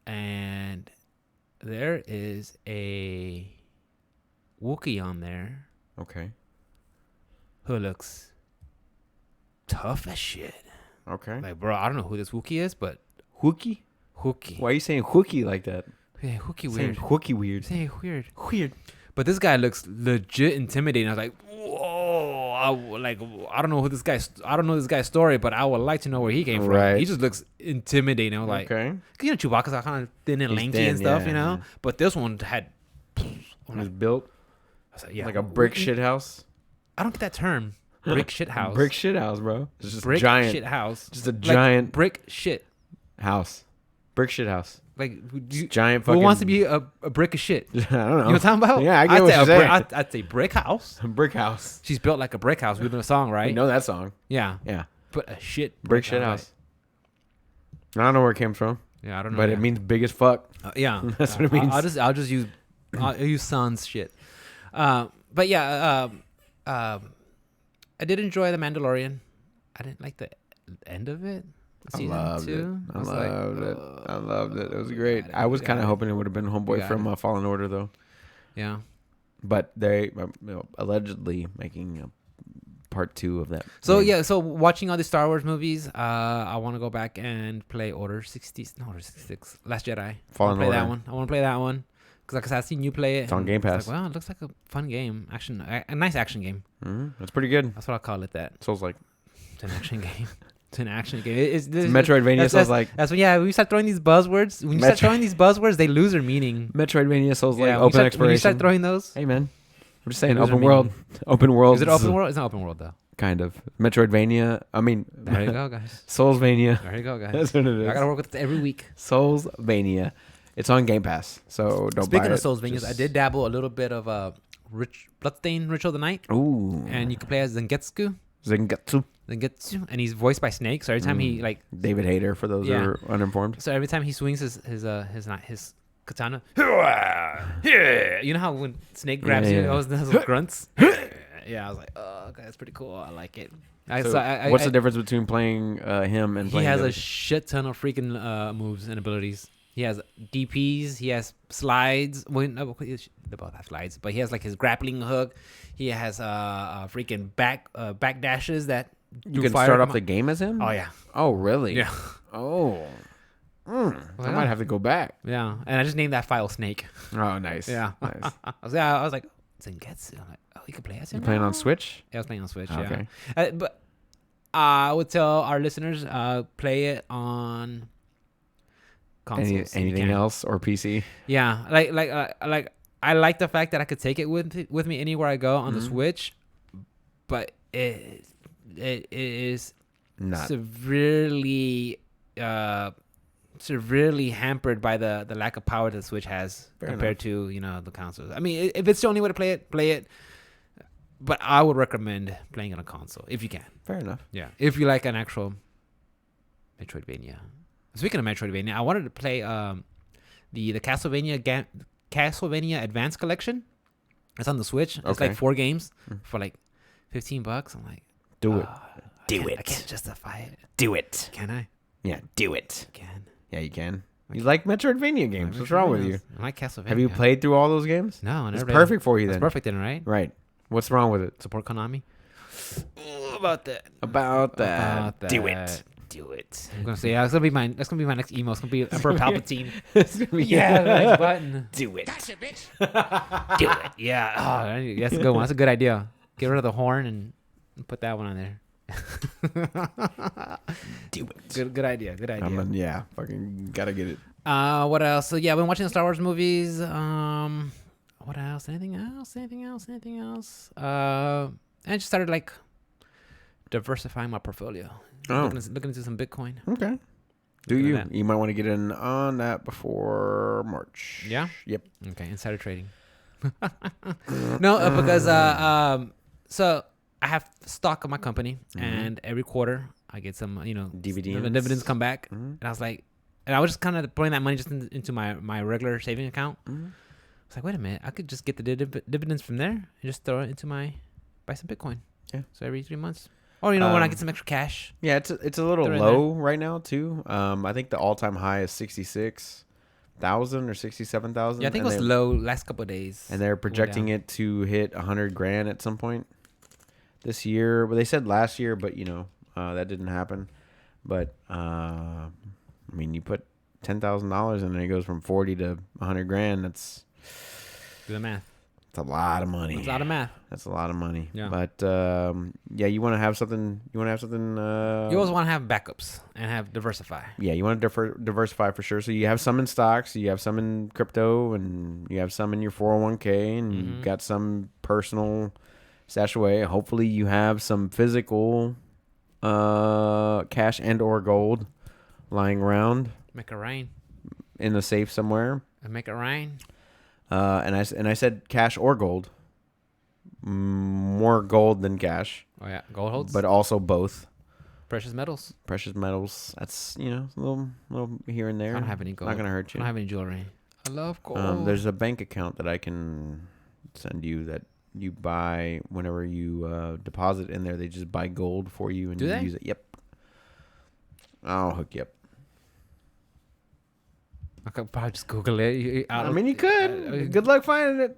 and there is a Wookiee on there Okay. who looks tough as shit. Okay. Like, bro, I don't know who this Wookiee is, but Wookie? Wookiee. Why are you saying Wookie like that? Yeah, Wookiee Saying weird. Wookie weird. Saying weird. Weird. But this guy looks legit intimidating. I was like, whoa! I don't know who this guy. I don't know this guy's story, but I would like to know where he came from. Right. He just looks intimidating. I was like, Okay. cause Chewbacca's are kind of thin and He's lanky thin, and stuff, yeah. But this one had. It was built I was like, yeah, like a brick shit house. I don't get that term. Brick shit house. Brick shit house, bro. It's just brick giant. shit house. Just a Like, giant brick shit. house. Brick shit house. Like, Giant who fucking. wants to be a brick of shit? You I don't know. know what I'm talking about? Yeah, I get I'd what say you're saying. I'd say brick house. Brick house. She's built like a brick house. We know the song, right? You know that song. Yeah. Yeah. But a shit Brick shit house. I don't know where it came from, Like, yeah, I don't know. but yeah. it means big as fuck. Yeah, That's what it means. I'll just use sans shit. But yeah, I did enjoy The Mandalorian. I didn't like the end of it. I Season loved 2. it. I was loved like, it. I loved it. It was you great. got it, I was you kind of got it. hoping it would have been You Homeboy got from it. Fallen Order, though. Yeah. But they allegedly making a part 2 of that. So game. yeah, so watching all the Star Wars movies, I want to go back and play Order 66, Last Jedi. Fallen play Order. that one. I want to play that one because I've seen you play it. It's on and Game Pass. Like, well, it looks like a fun game, a nice action game. That's pretty good. That's what I'll call it. That Souls like. it's an action game. It's an action game. It's Metroidvania. Souls like. That's when when you start throwing these buzzwords. When you start throwing these buzzwords, they lose their meaning. Metroidvania. Souls like. Yeah, Open when exploration. you start throwing those. Hey man, I'm just saying Those are open world. Open world. Is it open world? It's not open world though. Kind of. Metroidvania. I mean. There you go, guys. Soulsvania. There you go, guys. That's what it is. I gotta work with it every week. Soulsvania. It's on Game Pass, so don't Speaking buy of it. Soulsvanias, I did dabble a little bit of Bloodstained Ritual of the Night, Ooh. and you can play as Zangetsu, Zangetsu. and he's voiced by Snake. So every time he like, David Hayter, for those who Yeah. are uninformed. so every time he swings his katana, you know how when Snake grabs Yeah, you, yeah. it always does those grunts. Yeah, I was like, oh, okay, that's pretty cool. I like it. So what's the difference between playing him and He playing has the a shit ton of freaking moves and abilities. He has DPs. He has slides. Well, no, they both have slides, but he has like his grappling hook. He has freaking back dashes that you do can fire start off come the out. game as him? Oh yeah, Oh, really? yeah. Oh. I might have to go back. Yeah, and I just named that file Snake. Oh, nice. Yeah, Nice. I was like, Zengetsu. I'm like, oh, you can play as him. You playing now? on Switch? Yeah, I was playing on Switch. Okay. Yeah, but I would tell our listeners, play it on consoles. if you Anything can. else or PC? Yeah, like I like the fact that I could take it with me anywhere I go on the Switch, but it is Not. severely hampered by the lack of power that the Switch has compared to the consoles. I mean, if it's the only way to play it. But I would recommend playing on a console if you can. Fair enough. Yeah, if you like an actual Metroidvania. Speaking of Metroidvania, I wanted to play the Castlevania Advanced Collection. It's on the Switch. It's Okay. like 4 games for like $15. I'm like, Do it. I can't justify it. Do it. Can I? Yeah, do it. I can. Yeah, you can. You like Metroidvania games. What's wrong with you? I like Castlevania. Have you played through all those games? No, I never It's played. perfect for you It's then. perfect then, right? Right. What's wrong with it? Support Konami. About that. About that. About that. Do it. Do it. I'm gonna say that's gonna be my next emo. It's gonna be Emperor Palpatine. It's gonna be- Yeah, like button. Do it. Gotcha, bitch. Do it. Yeah. Oh, that's a good one. That's a good idea. Get rid of the horn and put that one on there. Do it. Good idea. Good idea. Yeah, fucking gotta get it. What else? So yeah, I've been watching the Star Wars movies. What else? Anything else? I just started like diversifying my portfolio. Oh. Looking into some Bitcoin. Okay. Do Look at you? that. You might want to get in on that before March. Yeah? Yep. Okay, insider trading. No, because so I have stock of my company, and every quarter I get some, Dividends. The dividends come back, and I was like, and I was just kind of putting that money just into my regular saving account. It's like, wait a minute, I could just get the dividends from there and just throw it into buy some Bitcoin. Yeah. So every 3 months, or when I get some extra cash. Yeah, it's a little They're in low right now too. I think the all-time high is 66,000 or 67,000. Yeah, I think it was low last couple of days. And they're projecting it to hit 100 grand at some point this year. Well, they said last year, but that didn't happen. But I mean, you put $10,000 and it goes from 40 to 100 grand. That's Do the math. It's a lot of money. It's a lot of math. That's a lot of money. Yeah. But yeah, you want to have something. You want to have something. You always want to have backups and have diversify. Yeah, you want to diversify for sure. So you have some in stocks, you have some in crypto, and you have some in your 401k, and you've got some personal stash away. Hopefully, you have some physical cash and or gold lying around Make it rain. in the safe somewhere. Make it rain. And I said cash or gold. More gold than cash, Oh yeah, gold holds. but also both. Precious metals. Precious metals. That's a little here and there. I don't have any gold. Not gonna hurt I you. don't have any jewelry. I love gold. There's a bank account that I can send you that you buy whenever you deposit in there. They just buy gold for you and Do you they? use it. Yep. I'll hook you up. I could probably just Google it. I mean, you could. Good luck finding it.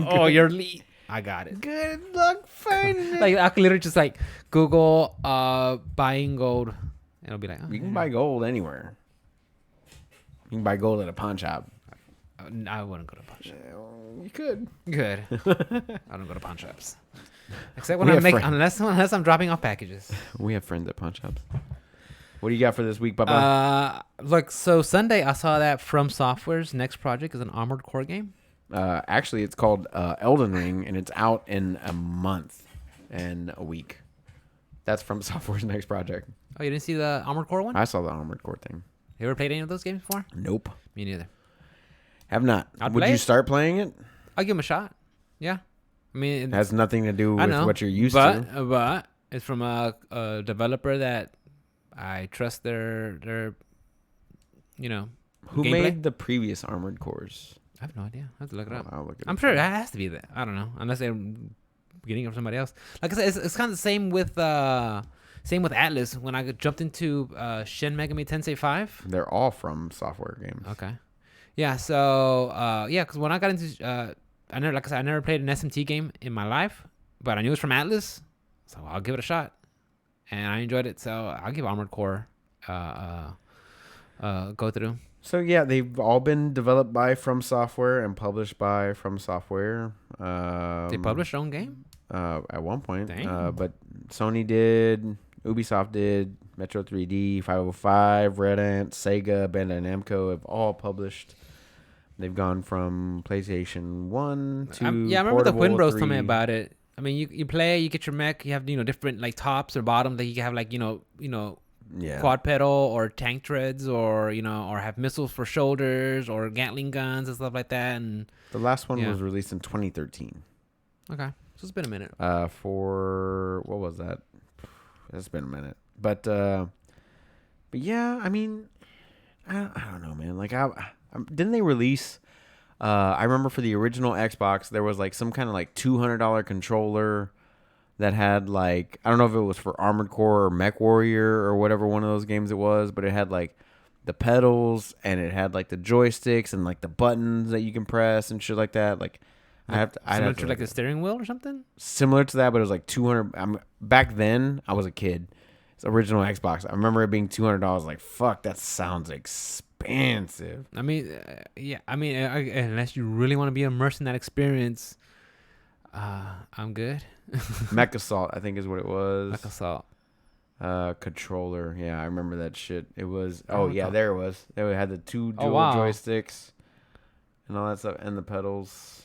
Oh, you're elite. I got it. Good luck finding it. Like I could literally just like Google buying gold. And it'll be like, oh, You can buy gold anywhere. You can buy gold at a pawn shop. I wouldn't go to pawn shop. You could. Good. I don't go to pawn shops. Except when We I have make friends. unless I'm dropping off packages. We have friends at pawn shops. What do you got for this week, Bubba? Look, so Sunday I saw that From Software's next project is an Armored Core game. Actually, it's called Elden Ring, and it's out in a month and a week. That's From Software's next project. Oh, you didn't see the Armored Core one? I saw the Armored Core thing. You ever played any of those games before? Nope. Me neither. Have not. I'd Would play you it. start playing it? I'll give them a shot. Yeah. I mean, It has nothing to do I with know, what you're used to. But it's from a developer that I trust their Who gameplay. made the previous Armored Cores? I have no idea. I have to look it up. I'll look it I'm up. sure it has to be that. I don't know, unless they're getting it from somebody else. Like I said, it's kind of the same with Atlas. When I jumped into Shin Megami Tensei 5. They're all From Software games. Okay. Yeah. So because when I got into I never played an SMT game in my life, but I knew it was from Atlas, so I'll give it a shot, and I enjoyed it. So I'll give Armored Core go through? So yeah, they've all been developed by From Software and published by From Software. They published their own game? At one point. Dang. But Sony did, Ubisoft did, Metro 3D, 505, Red Ant, Sega, Bandai Namco have all published. They've gone from PlayStation 1 to I remember the Twin Bros told me 3. about it. I mean, you play, you get your mech, you have different like tops or bottoms. Like you can have like Yeah. quad pedal or tank treads or or have missiles for shoulders or Gatling guns and stuff like that. And The last one Yeah. was released in 2013. okay, so it's been a minute. For what was that? It's been a minute, but yeah, I mean, I don't know, man. Like, didn't they release? I remember for the original Xbox, there was like some kind of like $200 controller that had like, I don't know if it was for Armored Core or Mech Warrior or whatever one of those games it was, but it had like the pedals and it had like the joysticks and like the buttons that you can press and shit like that. Like, I'd Similar have to to like the steering wheel or something. similar to that, but it was like 200. Back then, I was a kid. It's original Xbox. I remember it being $200. Like, fuck, that sounds expensive. I mean, yeah. I mean, unless you really want to be immersed in that experience, I'm good. Mech Assault, I think, is what it was. Mech Assault. Controller. Yeah, I remember that shit. It was. Oh, Oh yeah, there it was. They had the two dual wow. joysticks and all that stuff, and the pedals.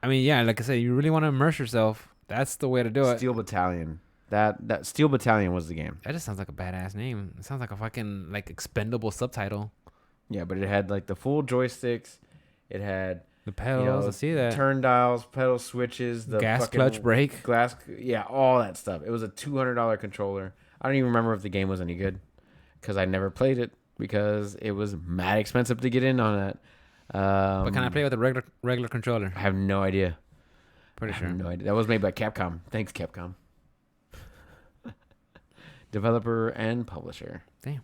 I mean, yeah, like I said, you really want to immerse yourself. That's the way to do it. Steel Battalion. That Steel Battalion was the game. That just sounds like a badass name. It sounds like a fucking like expendable subtitle. Yeah, but it had like the full joysticks. It had The pedals, I see that. turn dials, pedal switches, the Gas fucking clutch brake. glass, yeah, all that stuff. It was a $200 controller. I don't even remember if the game was any good because I never played it because it was mad expensive to get in on that. But can I play with a regular controller? I have no idea. Pretty I sure. have no idea. That was made by Capcom. Thanks, Capcom. Developer and publisher. Damn.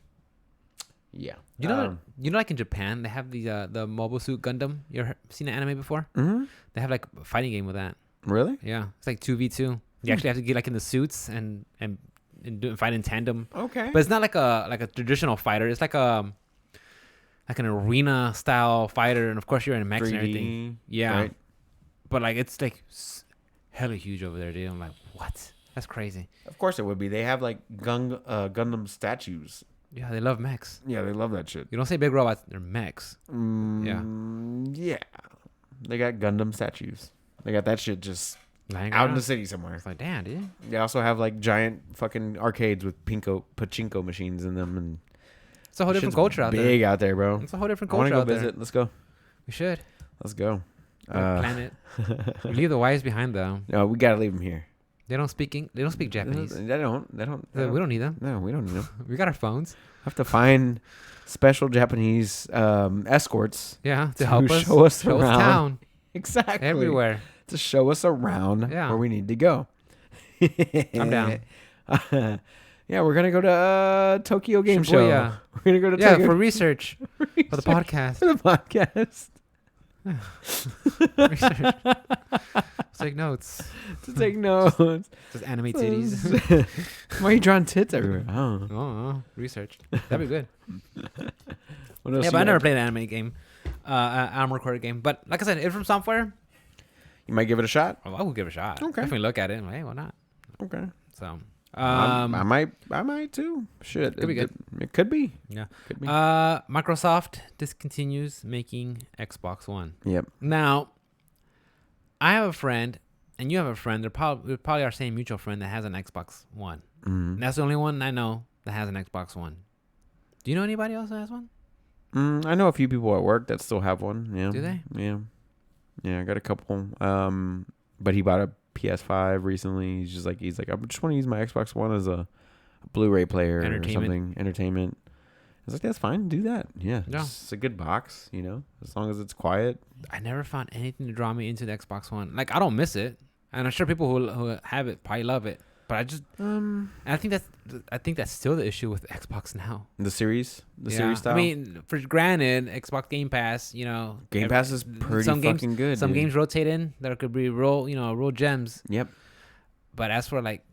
Yeah. You know, like in Japan, they have the Mobile Suit Gundam. You ever seen an anime before? Mm-hmm. They have like a fighting game with that. Really? Yeah, it's like 2v2. You actually have to get like in the suits and fight in tandem. Okay. But it's not like a traditional fighter. It's like an arena style fighter, and of course you're in mechs and everything. Yeah. Right? But like it's like hella huge over there, dude. I'm like, what? That's crazy. Of course it would be. They have like Gundam statues. Yeah, they love mechs. Yeah, they love that shit. You don't say big robots; they're mechs. Yeah. They got Gundam statues. They got that shit just Lying out in around. the city somewhere. It's like, damn, dude. They also have like giant fucking arcades with pachinko machines in them, and It's a whole different culture out there. big out there, bro. It's a whole different I want culture to go out there. visit. Let's go. We should. Let's go. Plan it. We leave the wives behind though. No, we gotta leave them here. They don't speak Japanese. They don't. We don't need them. No, we don't need them. We got our phones. Have to find special Japanese escorts Yeah, to help us show us show us around. town Exactly. everywhere. To show us around Yeah. where we need to go. I'm down. Yeah, we're gonna go to Tokyo Game Show. Shibuya. We're gonna go to Yeah, Tokyo for research for the podcast. for the podcast. Research. Let's take notes. To take notes. Just anime titties. Why are you drawing tits everywhere? Oh. Oh, research. That'd be good. What else Yeah, you but I got? never played an anime game, Armored Core game. But like I said, it's from software. You might give it a shot. I would give it a shot. Okay. Definitely look at it. I'm like, hey, why not? Okay. So, I might too. Shit. Could be good. It could be. yeah. Could be. Microsoft discontinues making Xbox One. Yep. Now, I have a friend, and you have a friend. They're probably our same mutual friend that has an Xbox One. Mm-hmm. And that's the only one I know that has an Xbox One. Do you know anybody else that has one? I know a few people at work that still have one. Yeah. Do they? Yeah. Yeah, I got a couple. But he bought a PS5 recently. He's like, I just want to use my Xbox One as a Blu-ray player or something. Entertainment. I was like, that's fine. Do that. Yeah. Yeah. It's a good box, as long as it's quiet. I never found anything to draw me into the Xbox One. Like, I don't miss it, and I'm sure people who have it probably love it. But I just, and I think that's still the issue with Xbox now. The series style. I mean, for granted, Xbox Game Pass, Game Pass is pretty some fucking games, good. Some dude. games rotate in that could be real gems. Yep. But as for like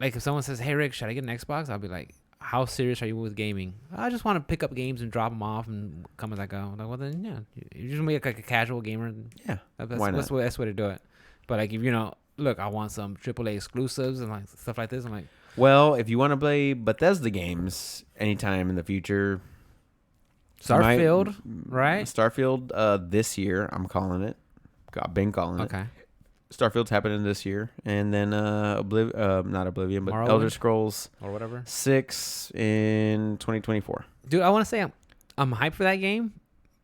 if someone says, "Hey Rick, should I get an Xbox?" I'll be like, how serious are you with gaming? I just want to pick up games and drop them off and come as I go. Like, well, then, yeah, you just make like a casual gamer. Yeah, Why not? That's the best way to do it. But like, if look, I want some AAA exclusives and like stuff like this. I'm like, well, if you want to play Bethesda games anytime in the future, Starfield, right? Starfield, this year, I'm calling it. I've been calling it. Okay. Starfield's happening this year, and then not Oblivion, but Morrowind? Elder Scrolls Or whatever. 6 in 2024. Dude, I want to say I'm hyped for that game,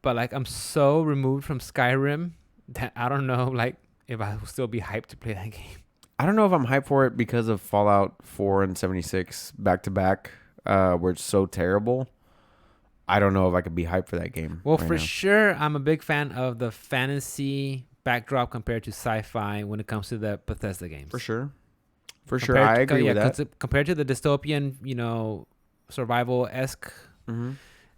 but like I'm so removed from Skyrim that I don't know like if I will still be hyped to play that game. I don't know if I'm hyped for it because of Fallout 4 and 76 back to back, where it's so terrible. I don't know if I could be hyped for that game. Well, right for now. sure, I'm a big fan of the fantasy backdrop compared to sci-fi when it comes to the Bethesda games. For sure, I agree with that. Compared to the dystopian, survival-esque Mm-hmm.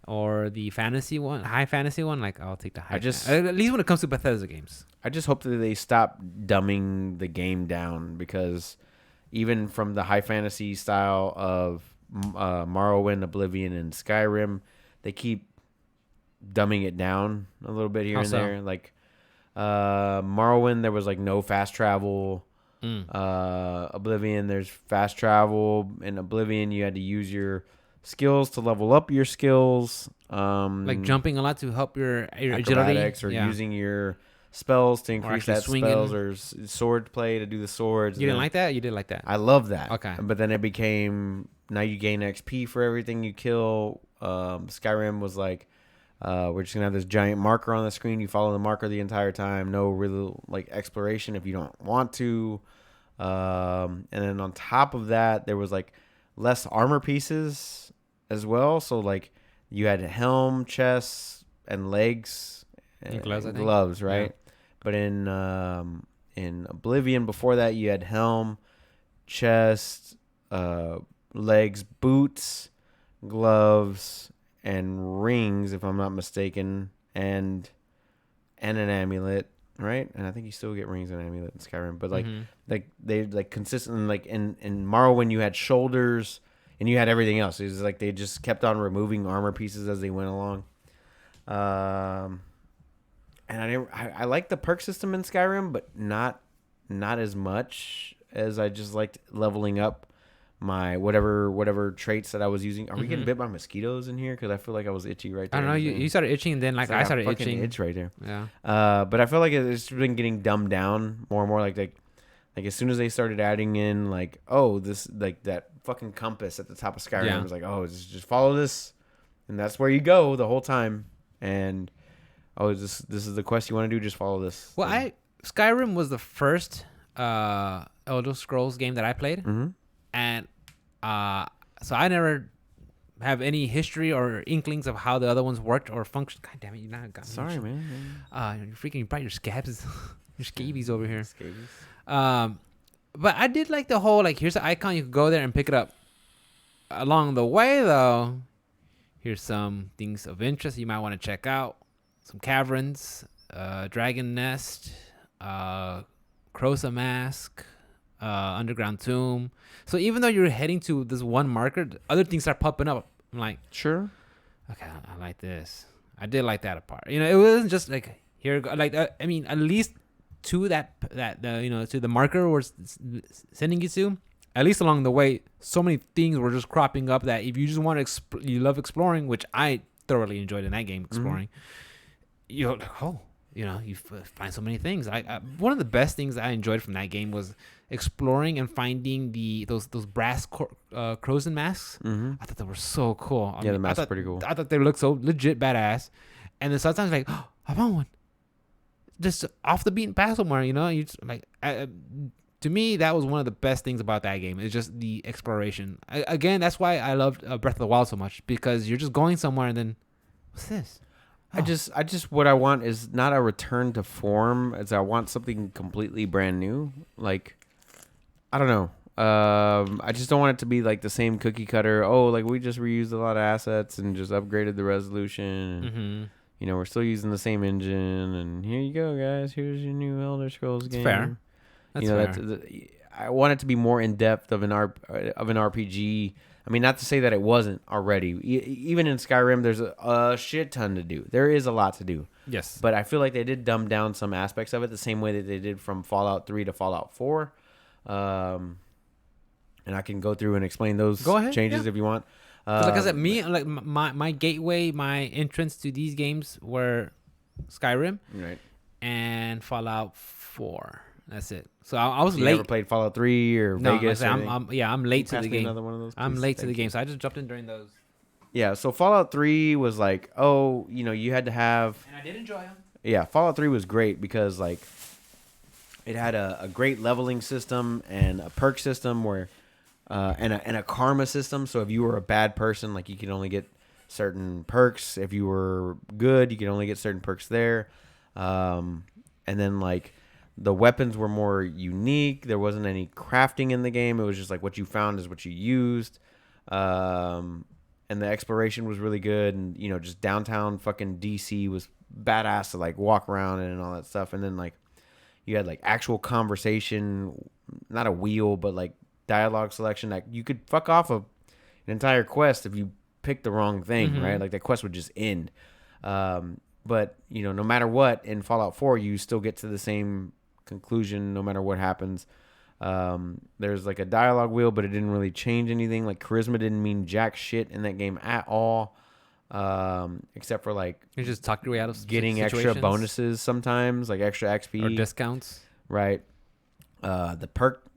or the fantasy one, high fantasy one, like I'll take the high. at least when it comes to Bethesda games. I just hope that they stop dumbing the game down, because even from the high fantasy style of Morrowind, Oblivion, and Skyrim, they keep dumbing it down a little bit here How and so? there. Like Morrowind, there was like no fast travel. Mm. Oblivion, there's fast travel. In Oblivion, you had to use your skills to level up your skills. Like jumping a lot to help your agility, acrobatics, or using your spells to increase actually that swinging. spells, or sword play to do the swords. You didn't like that? You did like that? I love that. Okay. But then it became, now you gain XP for everything you kill. Skyrim was like, we're just gonna have this giant marker on the screen. You follow the marker the entire time. No real like exploration if you don't want to. And then on top of that, there was like less armor pieces as well. So like you had helm, chest, and legs, And gloves, I think. gloves, right? Yeah. But in Oblivion, before that, you had helm, chest, legs, boots, gloves, and rings, if I'm not mistaken, and an amulet, right? And I think you still get rings and amulet in Skyrim, but like they like consistently, like in Morrowind, you had shoulders and you had everything else. It was like they just kept on removing armor pieces as they went along. And I like the perk system in Skyrim, but not as much as I just liked leveling up my whatever traits that I was using. Are we getting bit by mosquitoes in here? Because I feel like I was itchy right there. I don't know. You started itching, and then like I started itching. Itch right there. Yeah. But I feel like it's been getting dumbed down more and more. Like as soon as they started adding in like, oh, this like that fucking compass at the top of Skyrim, Yeah. I was like, oh, just follow this, and that's where you go the whole time. And oh, this is the quest you want to do? Just follow this. Well, Skyrim was the first Elder Scrolls game that I played, and so I never have any history or inklings of how the other ones worked or functioned. God damn it, you now got me. Sorry, man. You brought your scabs, your scabies over here. Scabies. But I did like the whole like here's an icon, you could go there and pick it up. Along the way though, here's some things of interest you might want to check out. Some caverns, dragon nest, Crosa mask, underground tomb. So even though you're heading to this one marker, other things start popping up. I'm like, Sure. okay, I like this. I did like that part. It wasn't just like here. Like I mean, at least to that to the marker we're sending you to. At least along the way, so many things were just cropping up that if you just want to, you love exploring, which I thoroughly enjoyed in that game, exploring. You're like, oh, you find so many things. I one of the best things I enjoyed from that game was exploring and finding those brass Crozen masks. I thought they were so cool. The masks are pretty cool. I thought they looked so legit badass. And then sometimes like, oh, I found one. Just off the beaten path somewhere, you just like. To me, that was one of the best things about that game. It's just the exploration. Again, that's why I loved Breath of the Wild so much, because you're just going somewhere and then, what's this? I just what I want is not a return to form, as I want something completely brand new. Like, I don't know. I just don't want it to be like the same cookie cutter. Oh, like we just reused a lot of assets and just upgraded the resolution. And, we're still using the same engine. And here you go, guys. Here's your new Elder Scrolls game. Fair. That's fair. I want it to be more in depth of an RPG. I mean, not to say that it wasn't already. Even in Skyrim, there's a shit ton to do. There is a lot to do. Yes. But I feel like they did dumb down some aspects of it the same way that they did from Fallout 3 to Fallout 4. And I can go through and explain those changes if you want. Like I said, my gateway, my entrance to these games were Skyrim, right, and Fallout 4. That's it. So I was you late. Never played Fallout 3 or No, Vegas? I'm late to the game. Another one of those, I'm please? late to the game, so I just jumped in during those. Yeah, so Fallout 3 was like, you had to have. And I did enjoy them. Yeah, Fallout 3 was great because like it had a great leveling system and a perk system where. And a karma system. So if you were a bad person, like you could only get certain perks. If you were good, you could only get certain perks there. And then like the weapons were more unique. There wasn't any crafting in the game. It was just like what you found is what you used. And the exploration was really good. And just downtown fucking DC was badass to like walk around in and all that stuff. And then like you had like actual conversation, not a wheel, but like dialogue selection that you could fuck off an entire quest if you picked the wrong thing, right? Like the quest would just end. But no matter what, in Fallout 4 you still get to the same conclusion no matter what happens. There's like a dialogue wheel, but it didn't really change anything. Like charisma didn't mean jack shit in that game at all, except for like you just talk your way out of getting extra bonuses sometimes, like extra XP or discounts, right?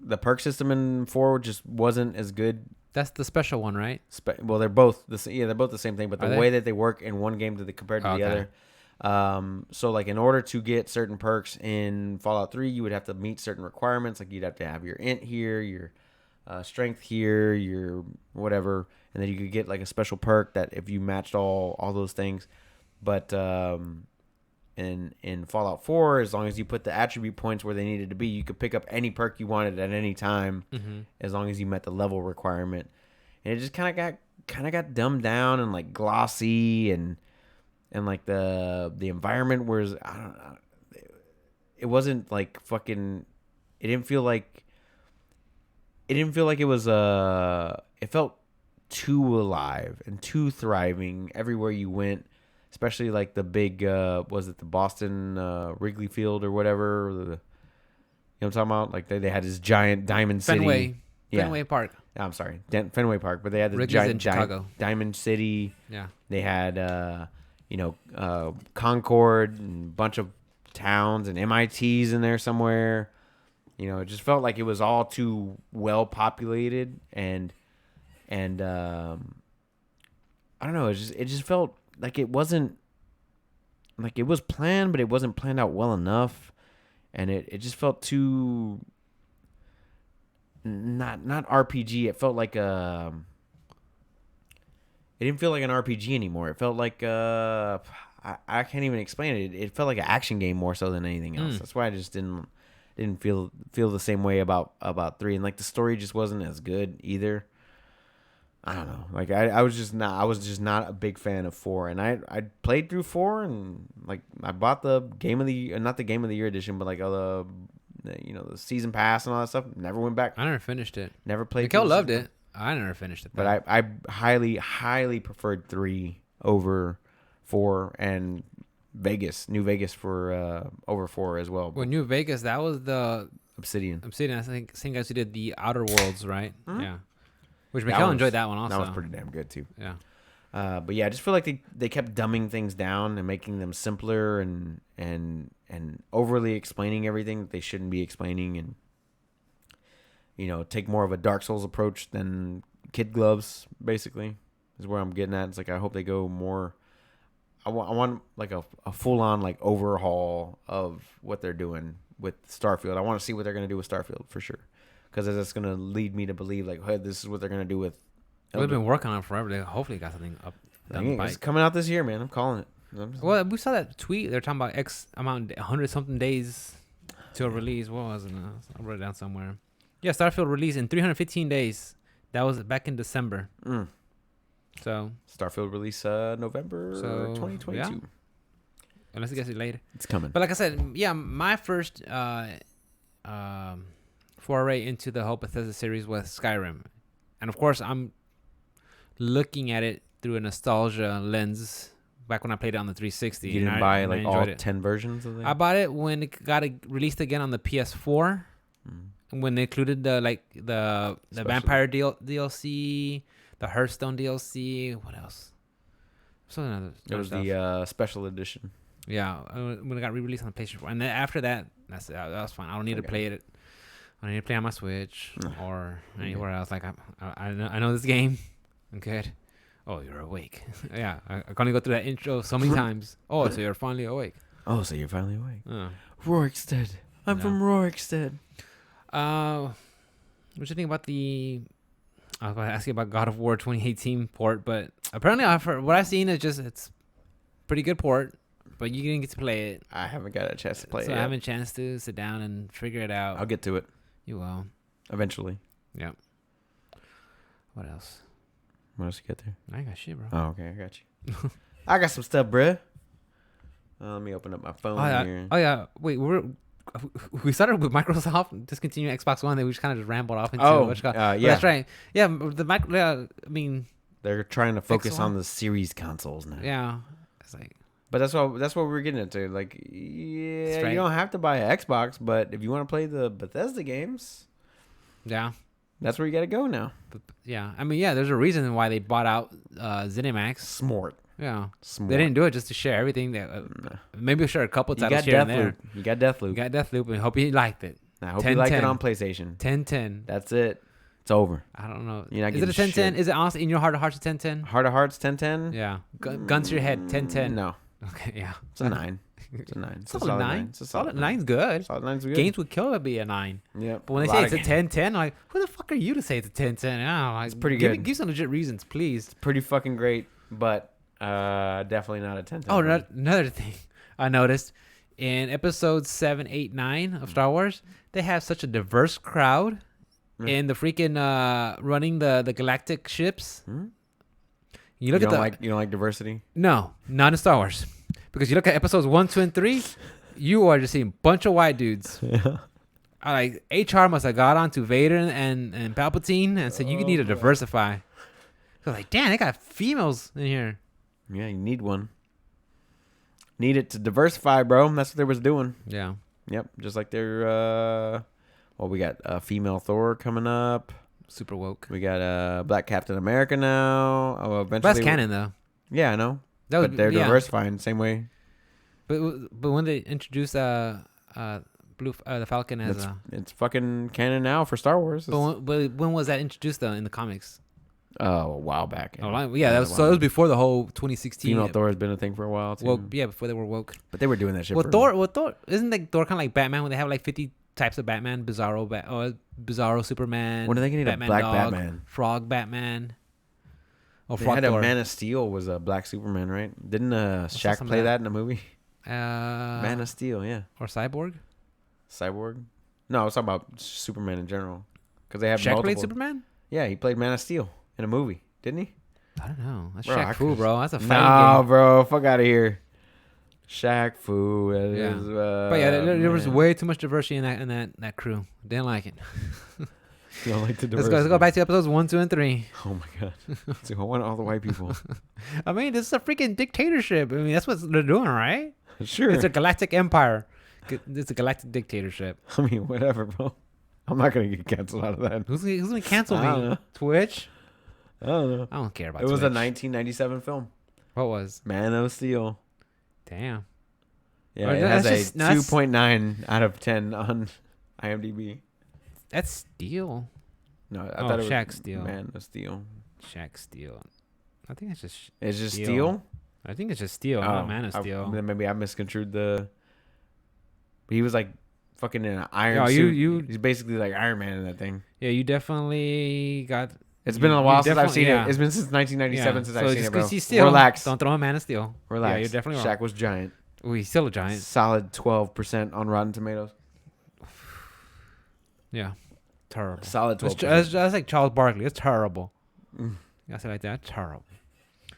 The perk system in 4 just wasn't as good. That's the special one, right? Well, they're both the same thing, but the Are way that they work in one game compared to the other. So like in order to get certain perks in Fallout 3, you would have to meet certain requirements. Like you'd have to have your int here, your strength here, your whatever, and then you could get like a special perk that if you matched all those things. But in Fallout 4, as long as you put the attribute points where they needed to be, you could pick up any perk you wanted at any time, as long as you met the level requirement. And it just kind of got dumbed down and like glossy and like the environment was it wasn't like fucking. It didn't feel like it was it felt too alive and too thriving everywhere you went. Especially like the big, was it the Boston Wrigley Field or whatever? You know what I'm talking about? Like they had this giant Diamond City. Fenway Park. I'm sorry, Fenway Park. But they had this Wrigley's giant Diamond City. Yeah. They had, Concord and a bunch of towns and MITs in there somewhere. It just felt like it was all too well populated and I don't know. It just felt like it wasn't like it was planned, but it wasn't planned out well enough, and it just felt too not RPG. It felt like it didn't feel like an RPG anymore. It felt like I can't even explain it. It felt like an action game more so than anything else. That's why I just didn't feel the same way about 3, and like the story just wasn't as good either. I don't know. Like I was just not a big fan of 4, and I played through 4, and like I bought the not the game of the year edition, but like the season pass and all that stuff. Never went back. I never finished it. Never played. Mikhail loved it. I never finished it, but I highly preferred 3 over 4 and New Vegas for over 4 as well. Well, New Vegas, that was the Obsidian. I think same guys who did the Outer Worlds, right? Mm-hmm. Yeah. Which Mikhail enjoyed that one also. That was pretty damn good too. Yeah. But yeah, I just feel like they kept dumbing things down and making them simpler and overly explaining everything that they shouldn't be explaining, and take more of a Dark Souls approach than kid gloves. Basically, is where I'm getting at. It's like I hope they go more. I want like a full on like overhaul of what they're doing with Starfield. I want to see what they're gonna do with Starfield for sure. Because that's going to lead me to believe, like, hey, this is what they're going to do with... They've been working on it forever. They hopefully got something up down the pike. It's coming out this year, man. I'm calling it. Well, we saw that tweet. They're talking about X amount, 100-something days to a release. What was it? I wrote it down somewhere. Yeah, Starfield release in 315 days. That was back in December. So... Starfield release November 2022. Yeah. Unless it gets it later. It's coming. But like I said, yeah, my first... foray into the whole Bethesda series with Skyrim, and of course I'm looking at it through a nostalgia lens. Back when I played it on the 360, You didn't buy like all 10 versions of it? I bought it when it got released again on the PS4. When they included the Vampire DLC, the Hearthstone DLC. What else? Something other. It was the special edition. Yeah, when it got re-released on the PlayStation 4, and then after that, that was fine. I don't need to play it. I don't need to play on my Switch or anywhere else. Like I know this game. I'm good. Oh, you're awake. Yeah, I can only go through that intro so many times. Oh, so you're finally awake. Oh, so you're finally awake. Rorikstead. I'm from Rorikstead. What you think about the? I was going to ask you about God of War 2018 port, but apparently, what I've seen is just it's pretty good port, but you didn't get to play it. I haven't got a chance to play it. So I haven't a chance to sit down and figure it out. I'll get to it. You will. Eventually. Yep. What else? What else you got there? I ain't got shit, bro. Oh, okay. I got you. I got some stuff, bruh. Let me open up my phone here. Oh, yeah. Wait, we started with Microsoft discontinuing Xbox One. Then we just kind of just rambled off into yeah. That's right. Yeah, I mean, they're trying to focus on the series consoles now. Yeah, it's like. But that's what we're getting into. Like, yeah, you don't have to buy an Xbox, but if you want to play the Bethesda games, yeah, that's where you got to go now. But, yeah, I mean, yeah, there's a reason why they bought out ZeniMax. Smart. Yeah, Smart. They didn't do it just to share everything. Maybe share a couple titles here and there. You got Deathloop. You got Deathloop, and hope you liked it. I hope you liked it on PlayStation. 10-10. That's it. It's over. I don't know. You're not is it a 10-10? Is it honestly in your heart of hearts a 10-10? Heart of hearts 10-10? Yeah. Guns to your head 10-10. No. Okay, yeah. It's a 9. It's a 9. It's a solid 9. It's a solid 9's good. Solid 9's good. Games would kill it be a 9. Yeah. But when they say it's a 10-10, I'm like, who the fuck are you to say it's a 10-10? Like, it's pretty good. Give some legit reasons, please. It's pretty fucking great, but definitely not a 10-10. Oh, another thing I noticed in episodes 7, 8, 9 of Star Wars, they have such a diverse crowd in the freaking running the galactic ships. You look you don't like diversity? No, not in Star Wars. Because you look at episodes 1, 2, and 3, you are just seeing a bunch of white dudes. Yeah. Like HR must have got on to Vader and Palpatine and said, you need to diversify. So like, damn, they got females in here. Yeah, you need one. Need it to diversify, bro. That's what they was doing. Yeah. Yep. Just like they're we got female Thor coming up. Super woke. We got Black Captain America now. Oh, eventually. That's canon though. Yeah, I know. But they're diversifying the same way. But when they introduced the Falcon as it's fucking canon now for Star Wars. But when was that introduced though in the comics? Oh, a while back. Yeah, it was before the whole 2016. Female Thor has been a thing for a while too. Woke, yeah, before they were woke. But they were doing that shit. Thor isn't like Thor kind of like Batman when they have like 50 types of Batman, Bizarro Superman. When are they gonna need a black dog, Batman? Frog Batman. Oh, they had a Man of Steel was a black Superman, right? Didn't Shaq play that in a movie? Man of Steel, yeah. Or Cyborg? No, I was talking about Superman in general. Because they have Shaq multiple. played Superman? Yeah, he played Man of Steel in a movie, didn't he? I don't know. That's Shaq Fu, bro. That's a fighting game. No, bro. Fuck out of here. Shaq Fu. Yeah. But yeah, there was way too much diversity in that crew. Didn't like it. You don't like the diversity. Let's go back to episodes 1, 2, and 3. Oh my god. So I want all the white people. I mean, this is a freaking dictatorship. I mean, that's what they're doing, right? Sure. It's a galactic empire. It's a galactic dictatorship. I mean, whatever, bro. I'm not gonna get canceled out of that. Who's gonna cancel me? Twitch? I don't know. I don't care about Twitch. It was Twitch. a 1997 film. What was? Man of Steel. Damn. Yeah, it has a 2.9 out of 10 on IMDb. That's Steel. No, I thought it was Shaq Steel. Man of Steel. Shaq Steel. I think it's just. It's just Steel. I think it's just Steel, not Man of Steel. Then maybe I misconstrued the. But he was like fucking in an iron suit. He's basically like Iron Man in that thing. Yeah, you definitely got. It's been a while since I've seen it. It's been since 1997 since I've seen it, bro. He's Steel. Relax. Don't throw a Man of Steel. Relax. Yeah, you're definitely wrong. Shaq was giant. Oh, he's still a giant. Solid 12% on Rotten Tomatoes. Yeah. Terrible. Solid 12%. That's like Charles Barkley. It's terrible. I say like that. Terrible.